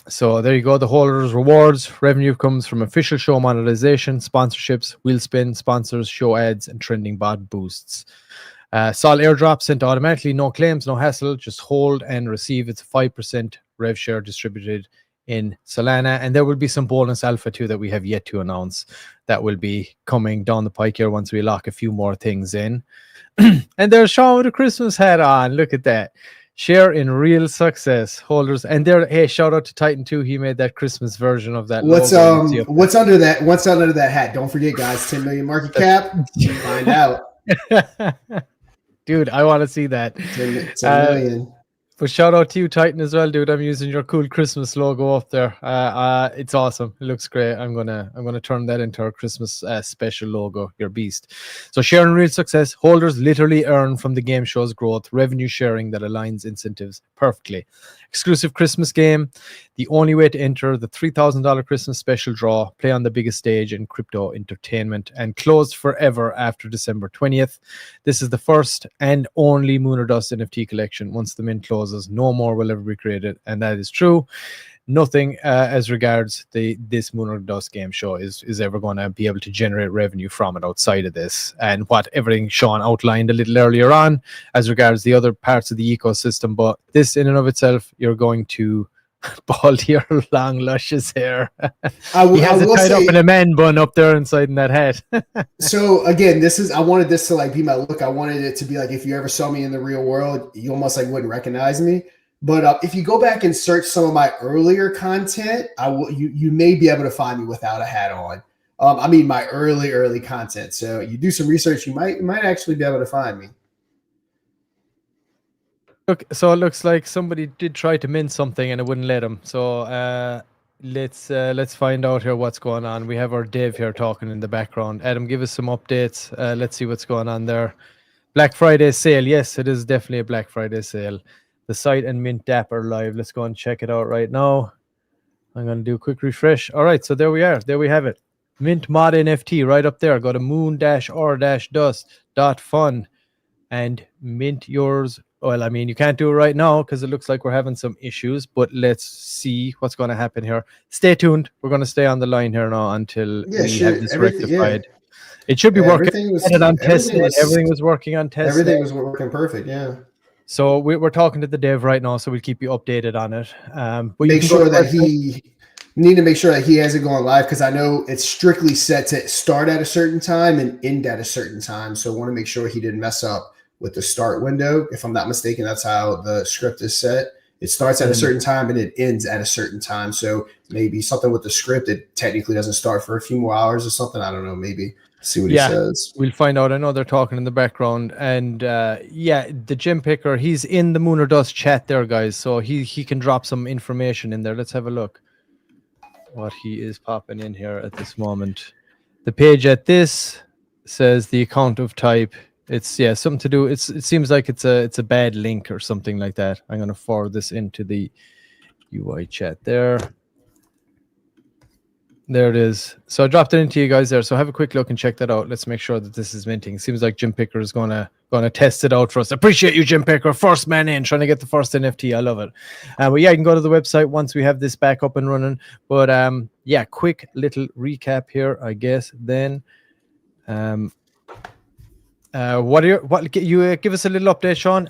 So there you go. The holders' rewards. Revenue comes from official show monetization, sponsorships, wheel spin, sponsors, show ads, and trending bot boosts. Sol airdrop sent automatically. No claims, no hassle. Just hold and receive. It's a 5% rev share distributed in Solana, and there will be some bonus alpha too that we have yet to announce that will be coming down the pike here once we lock a few more things in. And there's Sean with a Christmas hat on. Look at that. Share in real success holders. And there, hey, shout out to Titan too. He made that Christmas version of that. What's under that? What's under that hat? Don't forget, guys. 10 million market cap. Find out. Dude, I want to see that. 10 million. But shout out to you, Titan, as well, dude. I'm using your cool Christmas logo up there. It's awesome. It looks great. I'm gonna turn that into our Christmas special logo. Your beast. So sharing real success. Holders literally earn from the game show's growth. Revenue sharing that aligns incentives perfectly. Exclusive Christmas game. The only way to enter the $3,000 Christmas special draw. Play on the biggest stage in crypto entertainment and closed forever after December 20th. This is the first and only Lunar Dust NFT collection. Once the mint closes, no more will ever be created, and that is true. Nothing as regards this Lunar Dust game show is ever going to be able to generate revenue from it outside of this. And what everything Sean outlined a little earlier on as regards the other parts of the ecosystem, but this in and of itself, you're going to bald your long luscious hair. He has it tied up in a man bun up there inside in that hat. So again, I wanted this to like be my look. I wanted it to be like, if you ever saw me in the real world, you almost like wouldn't recognize me. But if you go back and search some of my earlier content, you may be able to find me without a hat on. I mean my early content. So you do some research, you might actually be able to find me. Look, so it looks like somebody did try to mint something and it wouldn't let them. So let's find out here what's going on. We have our dev here talking in the background. Adam, give us some updates. Let's see what's going on there. Black Friday sale. Yes, it is definitely a Black Friday sale. The site and mint DApp are live. Let's go and check it out right now. I'm going to do a quick refresh. All right, so there we are. There we have it. Mint mod NFT right up there. Go to moon-or-dust.fun and mint yours. Well, I mean, you can't do it right now because it looks like we're having some issues, but let's see what's going to happen here. Stay tuned. We're going to stay on the line here now until we have this rectified. Yeah. It should be working. Everything was working on test. Everything was working perfect, yeah. So we're talking to the dev right now, so we'll keep you updated on it. But make sure that he has it going live, because I know it's strictly set to start at a certain time and end at a certain time. So I want to make sure he didn't mess up with the start window. If I'm not mistaken, that's how the script is set. It starts at a certain time and it ends at a certain time. So maybe something with the script, it technically doesn't start for a few more hours or something. I don't know, maybe. See what he says. We'll find out. I know they're talking in the background, and the gym picker, he's in the Lunar Dust chat there, guys, so he can drop some information in there. Let's have a look what he is popping in here at this moment. The page at this says the account of type. It's something to do. It seems like it's a bad link or something like that. I'm going to forward this into the UI chat there. There it is. So I dropped it into you guys there. So have a quick look and check that out. Let's make sure that this is minting. Seems like Jim Picker is gonna test it out for us. Appreciate you, Jim Picker. First man in, trying to get the first NFT. I love it. But yeah, you can go to the website once we have this back up and running. But yeah, quick little recap here, I guess. Then you give us a little update, Sean.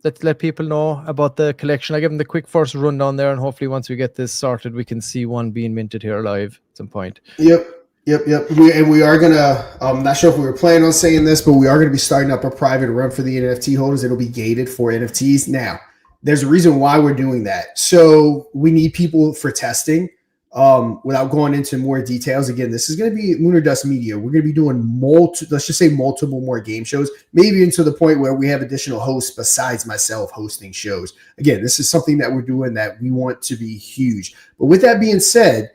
Let's let people know about the collection. I give them the quick first rundown there, and hopefully once we get this sorted, we can see one being minted here live at some point. Yep. We are gonna. I'm not sure if we were planning on saying this, but we are gonna be starting up a private run for the NFT holders. It'll be gated for NFTs. Now, there's a reason why we're doing that. So we need people for testing. Without going into more details, again, this is going to be Lunar Dust Media. We're going to be doing multiple more game shows, maybe into the point where we have additional hosts besides myself hosting shows. Again, this is something that we're doing that we want to be huge. But with that being said,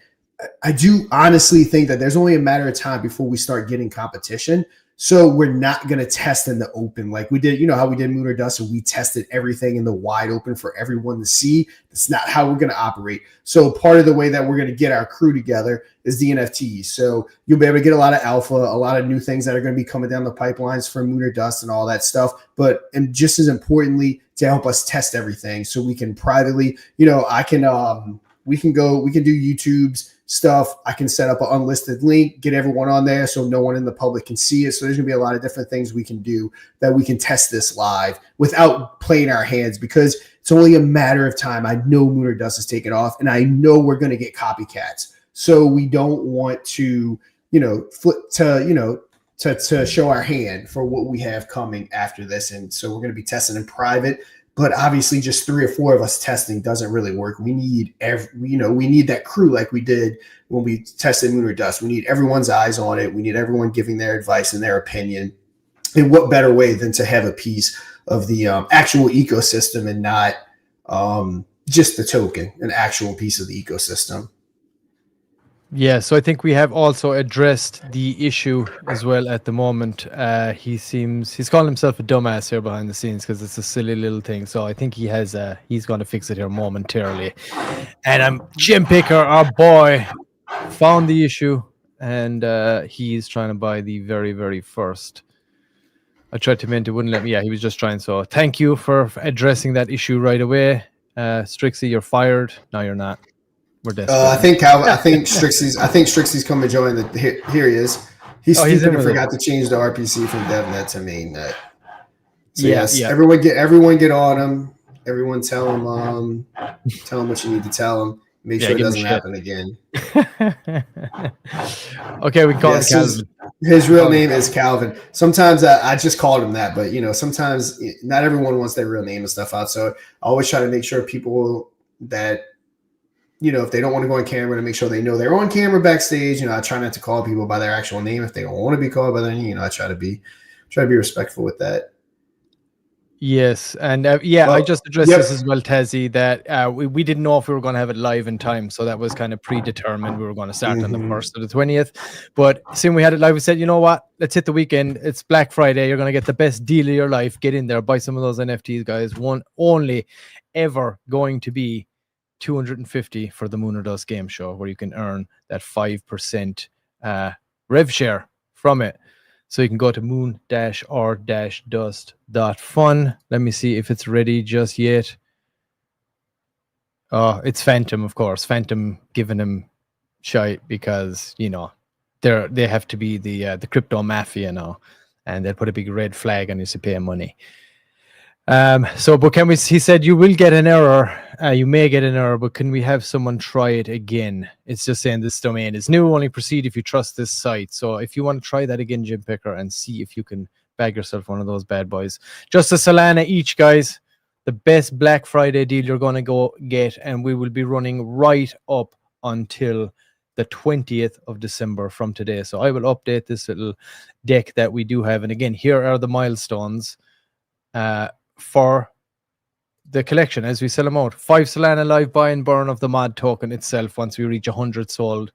I do honestly think that there's only a matter of time before we start getting competition. So we're not going to test in the open like we did. You know how we did Moon or Dust, and we tested everything in the wide open for everyone to see. That's not how we're going to operate. So part of the way that we're going to get our crew together is the NFTs. So you'll be able to get a lot of alpha, a lot of new things that are going to be coming down the pipelines for Moon or Dust and all that stuff. But and just as importantly, to help us test everything, so we can privately, we can do YouTube's stuff. I can set up an unlisted link, get everyone on there so no one in the public can see it. So there's gonna be a lot of different things we can do that we can test this live without playing our hands, because it's only a matter of time. I know Moon or Dust is taking off, and I know we're gonna get copycats. So we don't want to, to show our hand for what we have coming after this. And so we're gonna be testing in private. But obviously, just 3 or 4 of us testing doesn't really work. We need we need that crew like we did when we tested Moon or Dust. We need everyone's eyes on it. We need everyone giving their advice and their opinion. And what better way than to have a piece of the actual ecosystem and not just the token, an actual piece of the ecosystem. Yeah, so I think we have also addressed the issue as well at the moment. He's calling himself a dumbass here behind the scenes because it's a silly little thing. So I think he's going to fix it here momentarily. And Jim Picker, our boy, found the issue, and he's trying to buy the very, very first. I tried to mint, it wouldn't let me. Yeah, he was just trying. So thank you for addressing that issue right away. Strixie, you're fired. No, you're not. We're desperate. I think Strixie's come to join the. Here he is. He's stupid and forgot to change the RPC from DevNet to mainnet. So yes, everyone get on him. Everyone tell him what you need to tell him. Make sure it doesn't happen again. Okay, we call him Calvin. His real name is Calvin. Sometimes I just called him that, but sometimes not everyone wants their real name and stuff out. So I always try to make sure people that. If they don't want to go on camera, to make sure they know they're on camera backstage. I try not to call people by their actual name if they don't want to be called by their name. I try to be respectful with that. Yes, and I just addressed this as well, Tezzy, that we didn't know if we were going to have it live in time, so that was kind of predetermined. We were going to start on the 1st or the 20th, but soon we had it live. We said, you know what? Let's hit the weekend. It's Black Friday. You're going to get the best deal of your life. Get in there, buy some of those NFTs, guys. One only ever going to be $250 for the Moon or Dust game show, where you can earn that 5% rev share from it. So you can go to moon-or-dust.fun. Let me see if it's ready just yet. Oh, it's Phantom, of course. Phantom giving him shite because they have to be the crypto mafia now, and they'll put a big red flag on you to pay money. But he said you will get an error. You may get an error, but can we have someone try it again? It's just saying this domain is new. Only proceed if you trust this site. So if you want to try that again, Jim Picker, and see if you can bag yourself one of those bad boys. Just a Solana each, guys. The best Black Friday deal you're going to go get. And we will be running right up until the 20th of December from today. So I will update this little deck that we do have. And again, here are the milestones. For the collection as we sell them out. 5 Solana live buy and burn of the mod token itself once we reach 100 sold.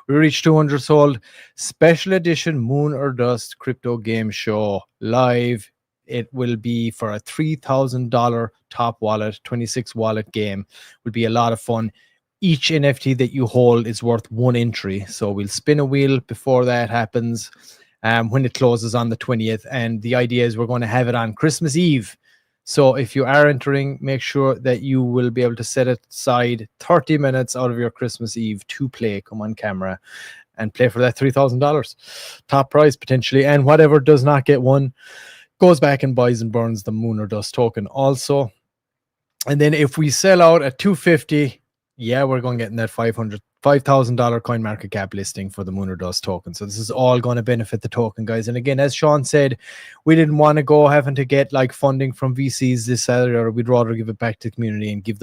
We reach 200 sold. Special edition Moon or Dust crypto game show live. It will be for a $3,000 top wallet, 26 wallet game. Will be a lot of fun. Each NFT that you hold is worth 1 entry. So we'll spin a wheel before that happens when it closes on the 20th. And the idea is we're going to have it on Christmas Eve. So if you are entering, make sure that you will be able to set aside 30 minutes out of your Christmas Eve to play, come on camera, and play for that $3,000 top prize potentially. And whatever does not get won goes back and buys and burns the Moon or Dust token also. And then if we sell out at $250, we're going to get in that $5,000 coin market cap listing for the Moon or Dust token. So this is all going to benefit the token, guys. And again, as Sean said, we didn't want to go having to get funding from VCs this Saturday. We'd rather give it back to the community and give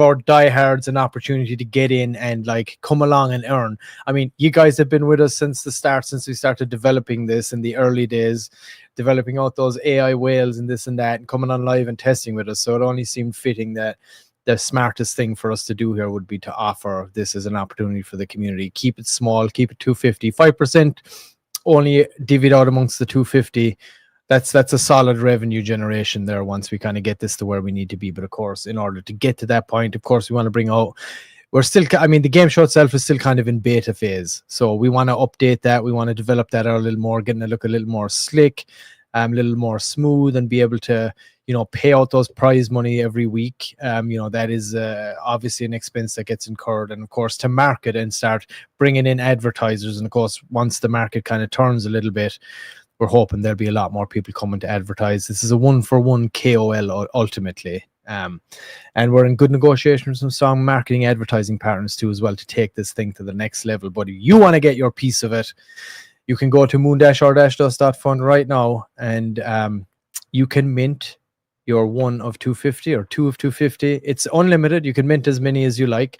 our diehards an opportunity to get in and come along and earn. I mean, you guys have been with us since the start, since we started developing this in the early days, developing out those AI whales and this and that, and coming on live and testing with us. So it only seemed fitting that the smartest thing for us to do here would be to offer this as an opportunity for the community. Keep it small, keep it 250, 5% only divvied out amongst the 250. That's a solid revenue generation there once we kind of get this to where we need to be. But of course, in order to get to that point, of course, we want to bring out. We're still, I mean, the game show itself is still kind of in beta phase, so we want to update that. We want to develop that out a little more, getting it look a little more slick, a little more smooth, and be able to, you know, pay out those prize money every week. You know, that is obviously an expense that gets incurred, and of course to market and start bringing in advertisers. And of course, once the market kind of turns a little bit, we're hoping there'll be a lot more people coming to advertise. This is a 1-for-1 KOL ultimately. And we're in good negotiations with some strong marketing advertising partners too as well to take this thing to the next level. But if you want to get your piece of it, you can go to moon-or-dust.fund right now, and you can mint your 1 of 250 or 2 of 250. It's unlimited. You can mint as many as you like.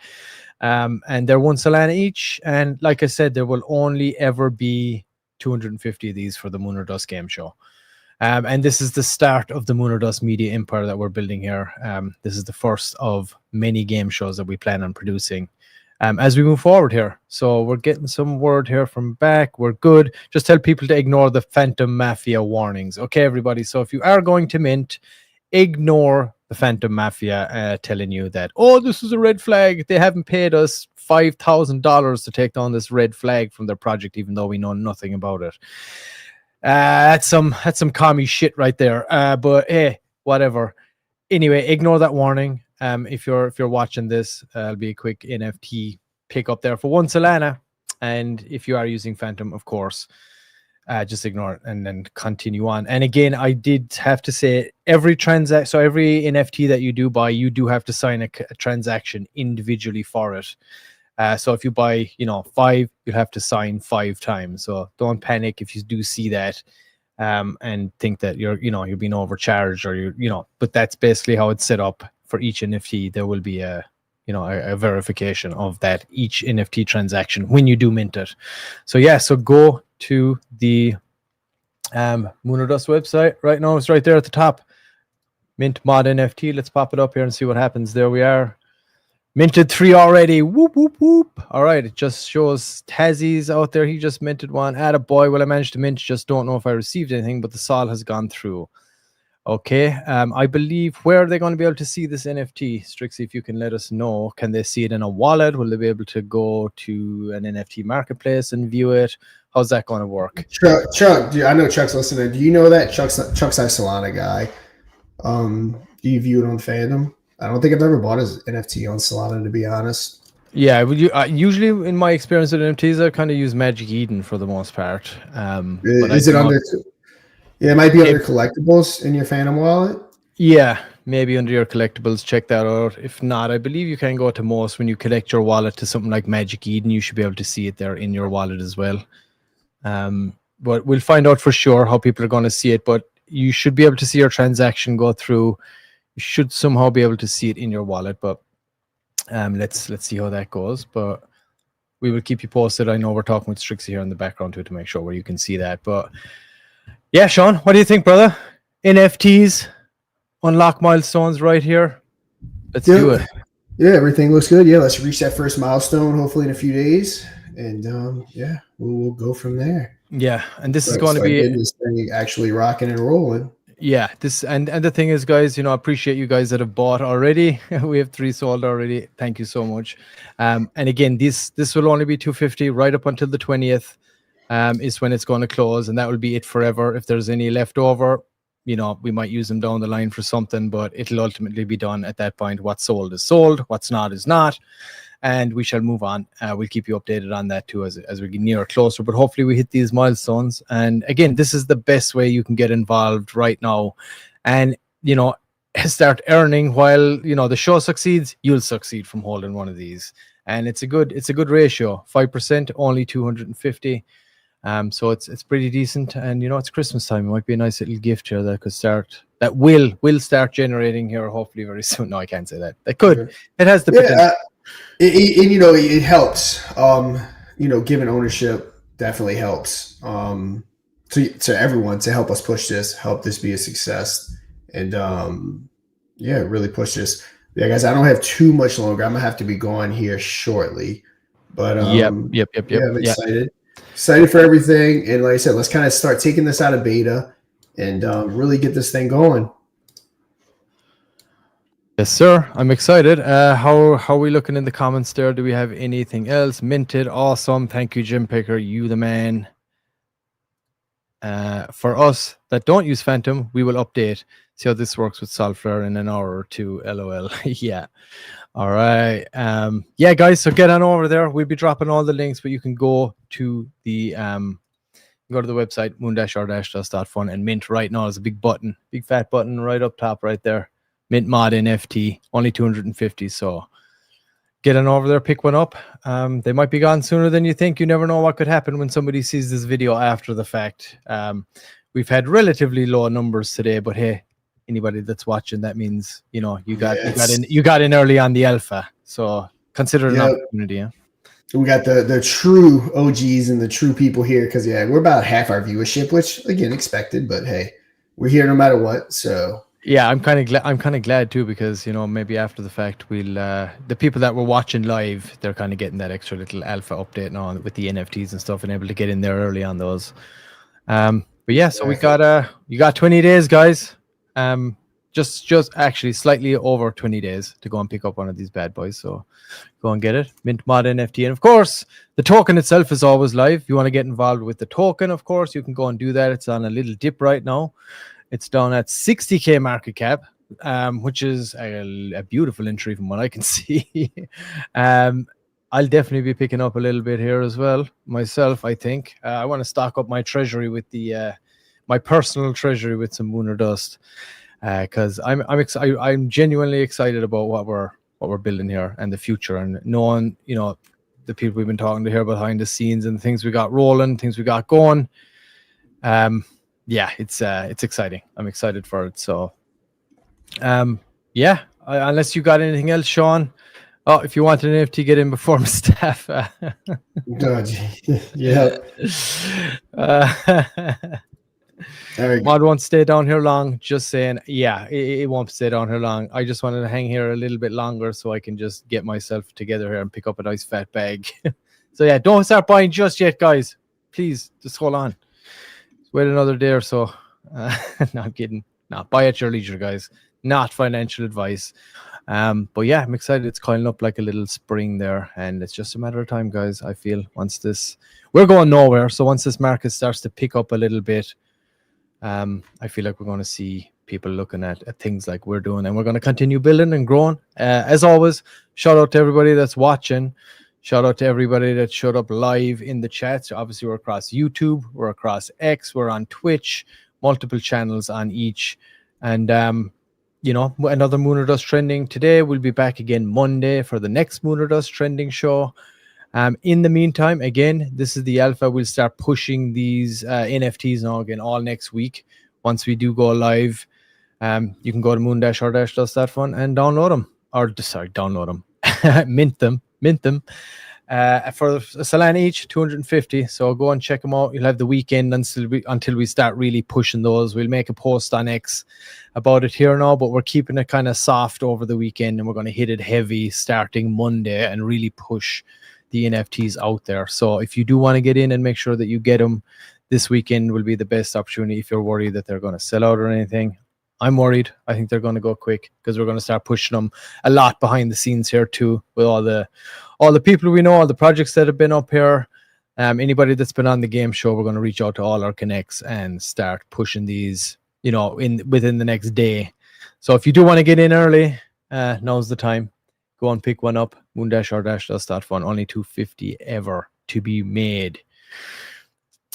And they're 1 Solana each. And like I said, there will only ever be 250 of these for the Moon or Dust game show. And this is the start of the Moon or Dust media empire that we're building here. This is the first of many game shows that we plan on producing as we move forward here. So we're getting some word here from back. We're good. Just tell people to ignore the Phantom Mafia warnings. Okay, everybody. So if you are going to mint, ignore the Phantom Mafia telling you that, oh, this is a red flag. They haven't paid us $5,000 to take down this red flag from their project, even though we know nothing about it. That's some commie shit right there. But hey, whatever. Anyway, ignore that warning. If you're watching this, it'll be a quick NFT pick up there for 1 Solana. And if you are using Phantom, of course, just ignore it and then continue on. And again, I did have to say every NFT that you do buy, you do have to sign a transaction individually for it. So if you buy, 5, you'll have to sign 5 times. So don't panic if you do see that and think that you're being overcharged or but that's basically how it's set up for each NFT. There will be a verification of that each NFT transaction when you do mint it. So yeah, so go to the Moon or Dust website right now. It's right there at the top. Mint mod NFT. Let's pop it up here and see what happens. There we are. Minted 3 already. Whoop, whoop, whoop. All right. It just shows Tazzy's out there. He just minted 1. Attaboy. Well, I managed to mint. Just don't know if I received anything, but the sol has gone through. Okay. I believe, where are they going to be able to see this NFT? Strixie, if you can let us know. Can they see it in a wallet? Will they be able to go to an NFT marketplace and view it? How's that going to work? Chuck, I know Chuck's listening. Do you know that Chuck's our Solana guy? Do you view it on Fandom? I don't think I've ever bought his NFT on Solana, to be honest. Yeah, usually in my experience with NFTs, I kind of use Magic Eden for the most part. Is it under? Yeah, it might be under collectibles in your Phantom wallet. Yeah, maybe under your collectibles. Check that out. If not, I believe you can go to most when you connect your wallet to something like Magic Eden. You should be able to see it there in your wallet as well. But we'll find out for sure how people are going to see it. But you should be able to see your transaction go through. You should somehow be able to see it in your wallet, but let's see how that goes. But we will keep you posted. I know we're talking with Strixie here in the background too to make sure where you can see that. But yeah, Sean, what do you think, brother? NFTs, unlock milestones right here. Let's do it. Yeah, everything looks good. Yeah, let's reach that first milestone hopefully in a few days, and yeah, we'll go from there. Yeah, and this is going to be this thing actually rocking and rolling. Yeah, this and the thing is, guys, I appreciate you guys that have bought already. We have 3 sold already. Thank you so much. And again, this will only be 250 right up until the 20th is when it's going to close, and that will be it forever. If there's any left over, we might use them down the line for something, but it'll ultimately be done at that point. What's sold is sold. What's not is not. And we shall move on. We'll keep you updated on that too as we get nearer closer. But hopefully we hit these milestones. And again, this is the best way you can get involved right now. And, start earning while, the show succeeds, you'll succeed from holding one of these. And it's a good ratio. 5%, only 250. So it's pretty decent. And, it's Christmas time. It might be a nice little gift here that will start generating here hopefully very soon. No, I can't say that. That could. Sure. It has the potential. It helps. Giving ownership definitely helps. To everyone to help us push this, help this be a success, and really push this. Yeah, guys, I don't have too much longer. I'm gonna have to be going here shortly, but yep. Yeah, I'm excited. Excited for everything. And like I said, let's kind of start taking this out of beta and really get this thing going. Yes, sir. I'm excited. How are we looking in the comments there? Do we have anything else? Minted. Awesome. Thank you, Jim Picker. You the man. For us that don't use Phantom, we will update. See how this works with Solflare in an hour or two. LOL. Yeah. All right. Yeah, guys. So get on over there. We'll be dropping all the links, but you can go to the website moon-r-dust.fun and mint right now. There's a big button, big fat button right up top right there. Mint mod NFT, only 250. So get on over there, pick one up. They might be gone sooner than you think. You never know what could happen when somebody sees this video after the fact. We've had relatively low numbers today, but hey, anybody that's watching, that means you got in early on the alpha. So consider it an opportunity. Yeah? We got the true OGs and the true people here because we're about half our viewership, which again expected, but hey, we're here no matter what. So. Yeah, I'm kind of glad too because maybe after the fact we'll the people that were watching live, they're kind of getting that extra little alpha update now with the NFTs and stuff and able to get in there early on those. But yeah, so we got you got 20 days, guys. Just actually slightly over 20 days to go and pick up one of these bad boys. So go and get it. Mint mod NFT, and of course the token itself is always live. If you want to get involved with the token, of course you can go and do that. It's on a little dip right now. It's down at 60K market cap, which is a beautiful entry from what I can see. I'll definitely be picking up a little bit here as well myself. I think I want to stock up my treasury with my personal treasury with some Lunar Dust because I'm genuinely excited about what we're building here and the future, and knowing the people we've been talking to here behind the scenes and the things we got rolling, things we got going. Yeah, it's exciting. I'm excited for it. So, yeah. Unless you got anything else, Sean. Oh, if you want an NFT, get in before my staff. God, yeah. Mod won't stay down here long. Just saying, yeah, it won't stay down here long. I just wanted to hang here a little bit longer so I can just get myself together here and pick up a nice fat bag. So yeah, don't start buying just yet, guys. Please, just hold on. Wait another day or so. No, I'm kidding. No, buy at your leisure, guys. Not financial advice. But yeah, I'm excited. It's coiling up like a little spring there, and it's just a matter of time, guys. I feel we're going nowhere. So once this market starts to pick up a little bit, I feel like we're going to see people looking at things like we're doing, and we're going to continue building and growing. As always, shout out to everybody that's watching. Shout out to everybody that showed up live in the chat. So obviously, we're across YouTube, we're across X, we're on Twitch, multiple channels on each. And, another Lunar Dust Trending today. We'll be back again Monday for the next Lunar Dust Trending show. In the meantime, again, this is the alpha. We'll start pushing these NFTs now again all next week. Once we do go live, you can go to moon-r-dust.fun and download them. Download them. Mint them. For a Solana each, 250. So go and check them out. You'll have the weekend until we start really pushing those. We'll make a post on X about it here now, but we're keeping it kind of soft over the weekend, and we're going to hit it heavy starting Monday and really push the NFTs out there. So if you do want to get in and make sure that you get them, this weekend will be the best opportunity. If you're worried that they're going to sell out or anything, I'm worried. I think they're going to go quick because we're going to start pushing them a lot behind the scenes here too, with all the people we know, all the projects that have been up here. Anybody that's been on the game show, we're going to reach out to all our connects and start pushing these, within the next day. So if you do want to get in early, now's the time. Go and pick one up. moon-r-dust.fun. Only 250 ever to be made.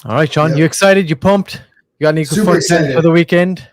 All right, Sean, You excited? You pumped? You got any good fun for the weekend?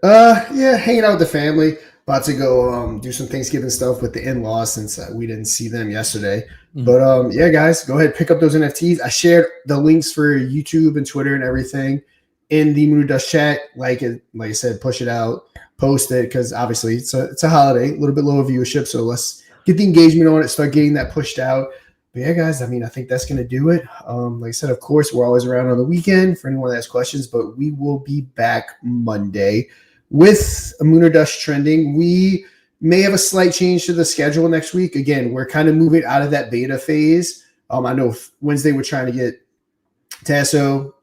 Yeah, hanging out with the family. About to go do some Thanksgiving stuff with the in-laws since we didn't see them yesterday. Mm-hmm. But yeah, guys, go ahead, pick up those NFTs. I shared the links for YouTube and Twitter and everything in the Lunar Dust chat. Like I said, push it out, post it, because obviously it's a holiday, a little bit lower viewership. So let's get the engagement on it, start getting that pushed out. But yeah, guys, I think that's going to do it. Like I said, of course, we're always around on the weekend for anyone that has questions, but we will be back Monday with a Lunar Dust Trending. We may have a slight change to the schedule next week. Again, we're kind of moving out of that beta phase. I know Wednesday we're trying to get Tasso,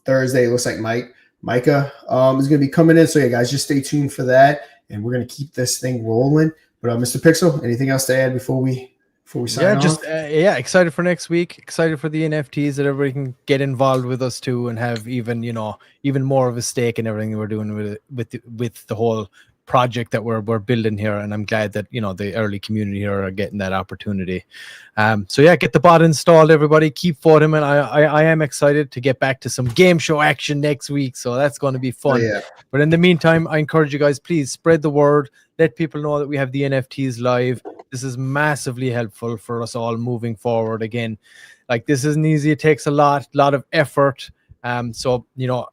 Thursday. It looks like Micah is going to be coming in. So yeah, guys, just stay tuned for that, and we're going to keep this thing rolling. But Mr. Pixel, anything else to add before we sign off? Excited for next week. Excited for the NFTs, that everybody can get involved with us too, and have even more of a stake in everything we're doing with the whole project that we're building here. And I'm glad that the early community here are getting that opportunity. So yeah, get the bot installed, everybody. Keep voting, and I am excited to get back to some game show action next week, so that's going to be fun. Oh, yeah. But in the meantime, I encourage you guys, please spread the word, let people know that we have the NFTs live. This is massively helpful for us all moving forward. Again, like, this isn't easy. It takes a lot of effort. So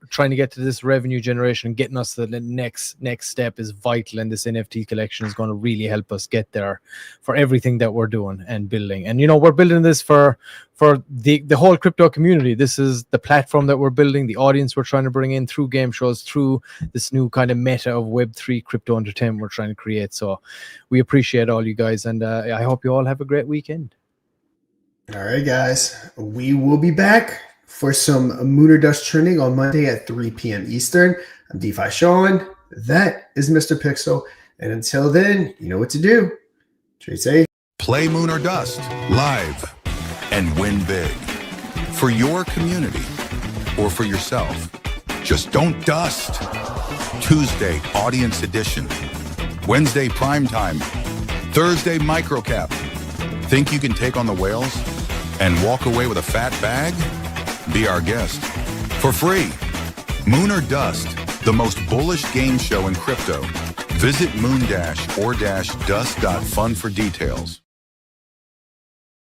trying to get to this revenue generation, getting us to the next step is vital, and this NFT collection is going to really help us get there for everything that we're doing and building. And we're building this for the whole crypto community. This is the platform that we're building, the audience we're trying to bring in through game shows, through this new kind of meta of Web3 crypto entertainment we're trying to create. So we appreciate all you guys, and I hope you all have a great weekend. All right, guys, we will be back for some Lunar Dust trending on Monday at 3 p.m. Eastern. I'm DeFi Sean. That is Mr. Pixel. And until then, you know what to do. Trade safe. Play Moon or Dust live and win big. For your community or for yourself. Just don't dust. Tuesday, Audience Edition. Wednesday, Primetime. Thursday, Microcap. Think you can take on the whales and walk away with a fat bag? Be our guest for free. Moon or Dust, the most bullish game show in crypto. Visit moon-or-dust.fun for details.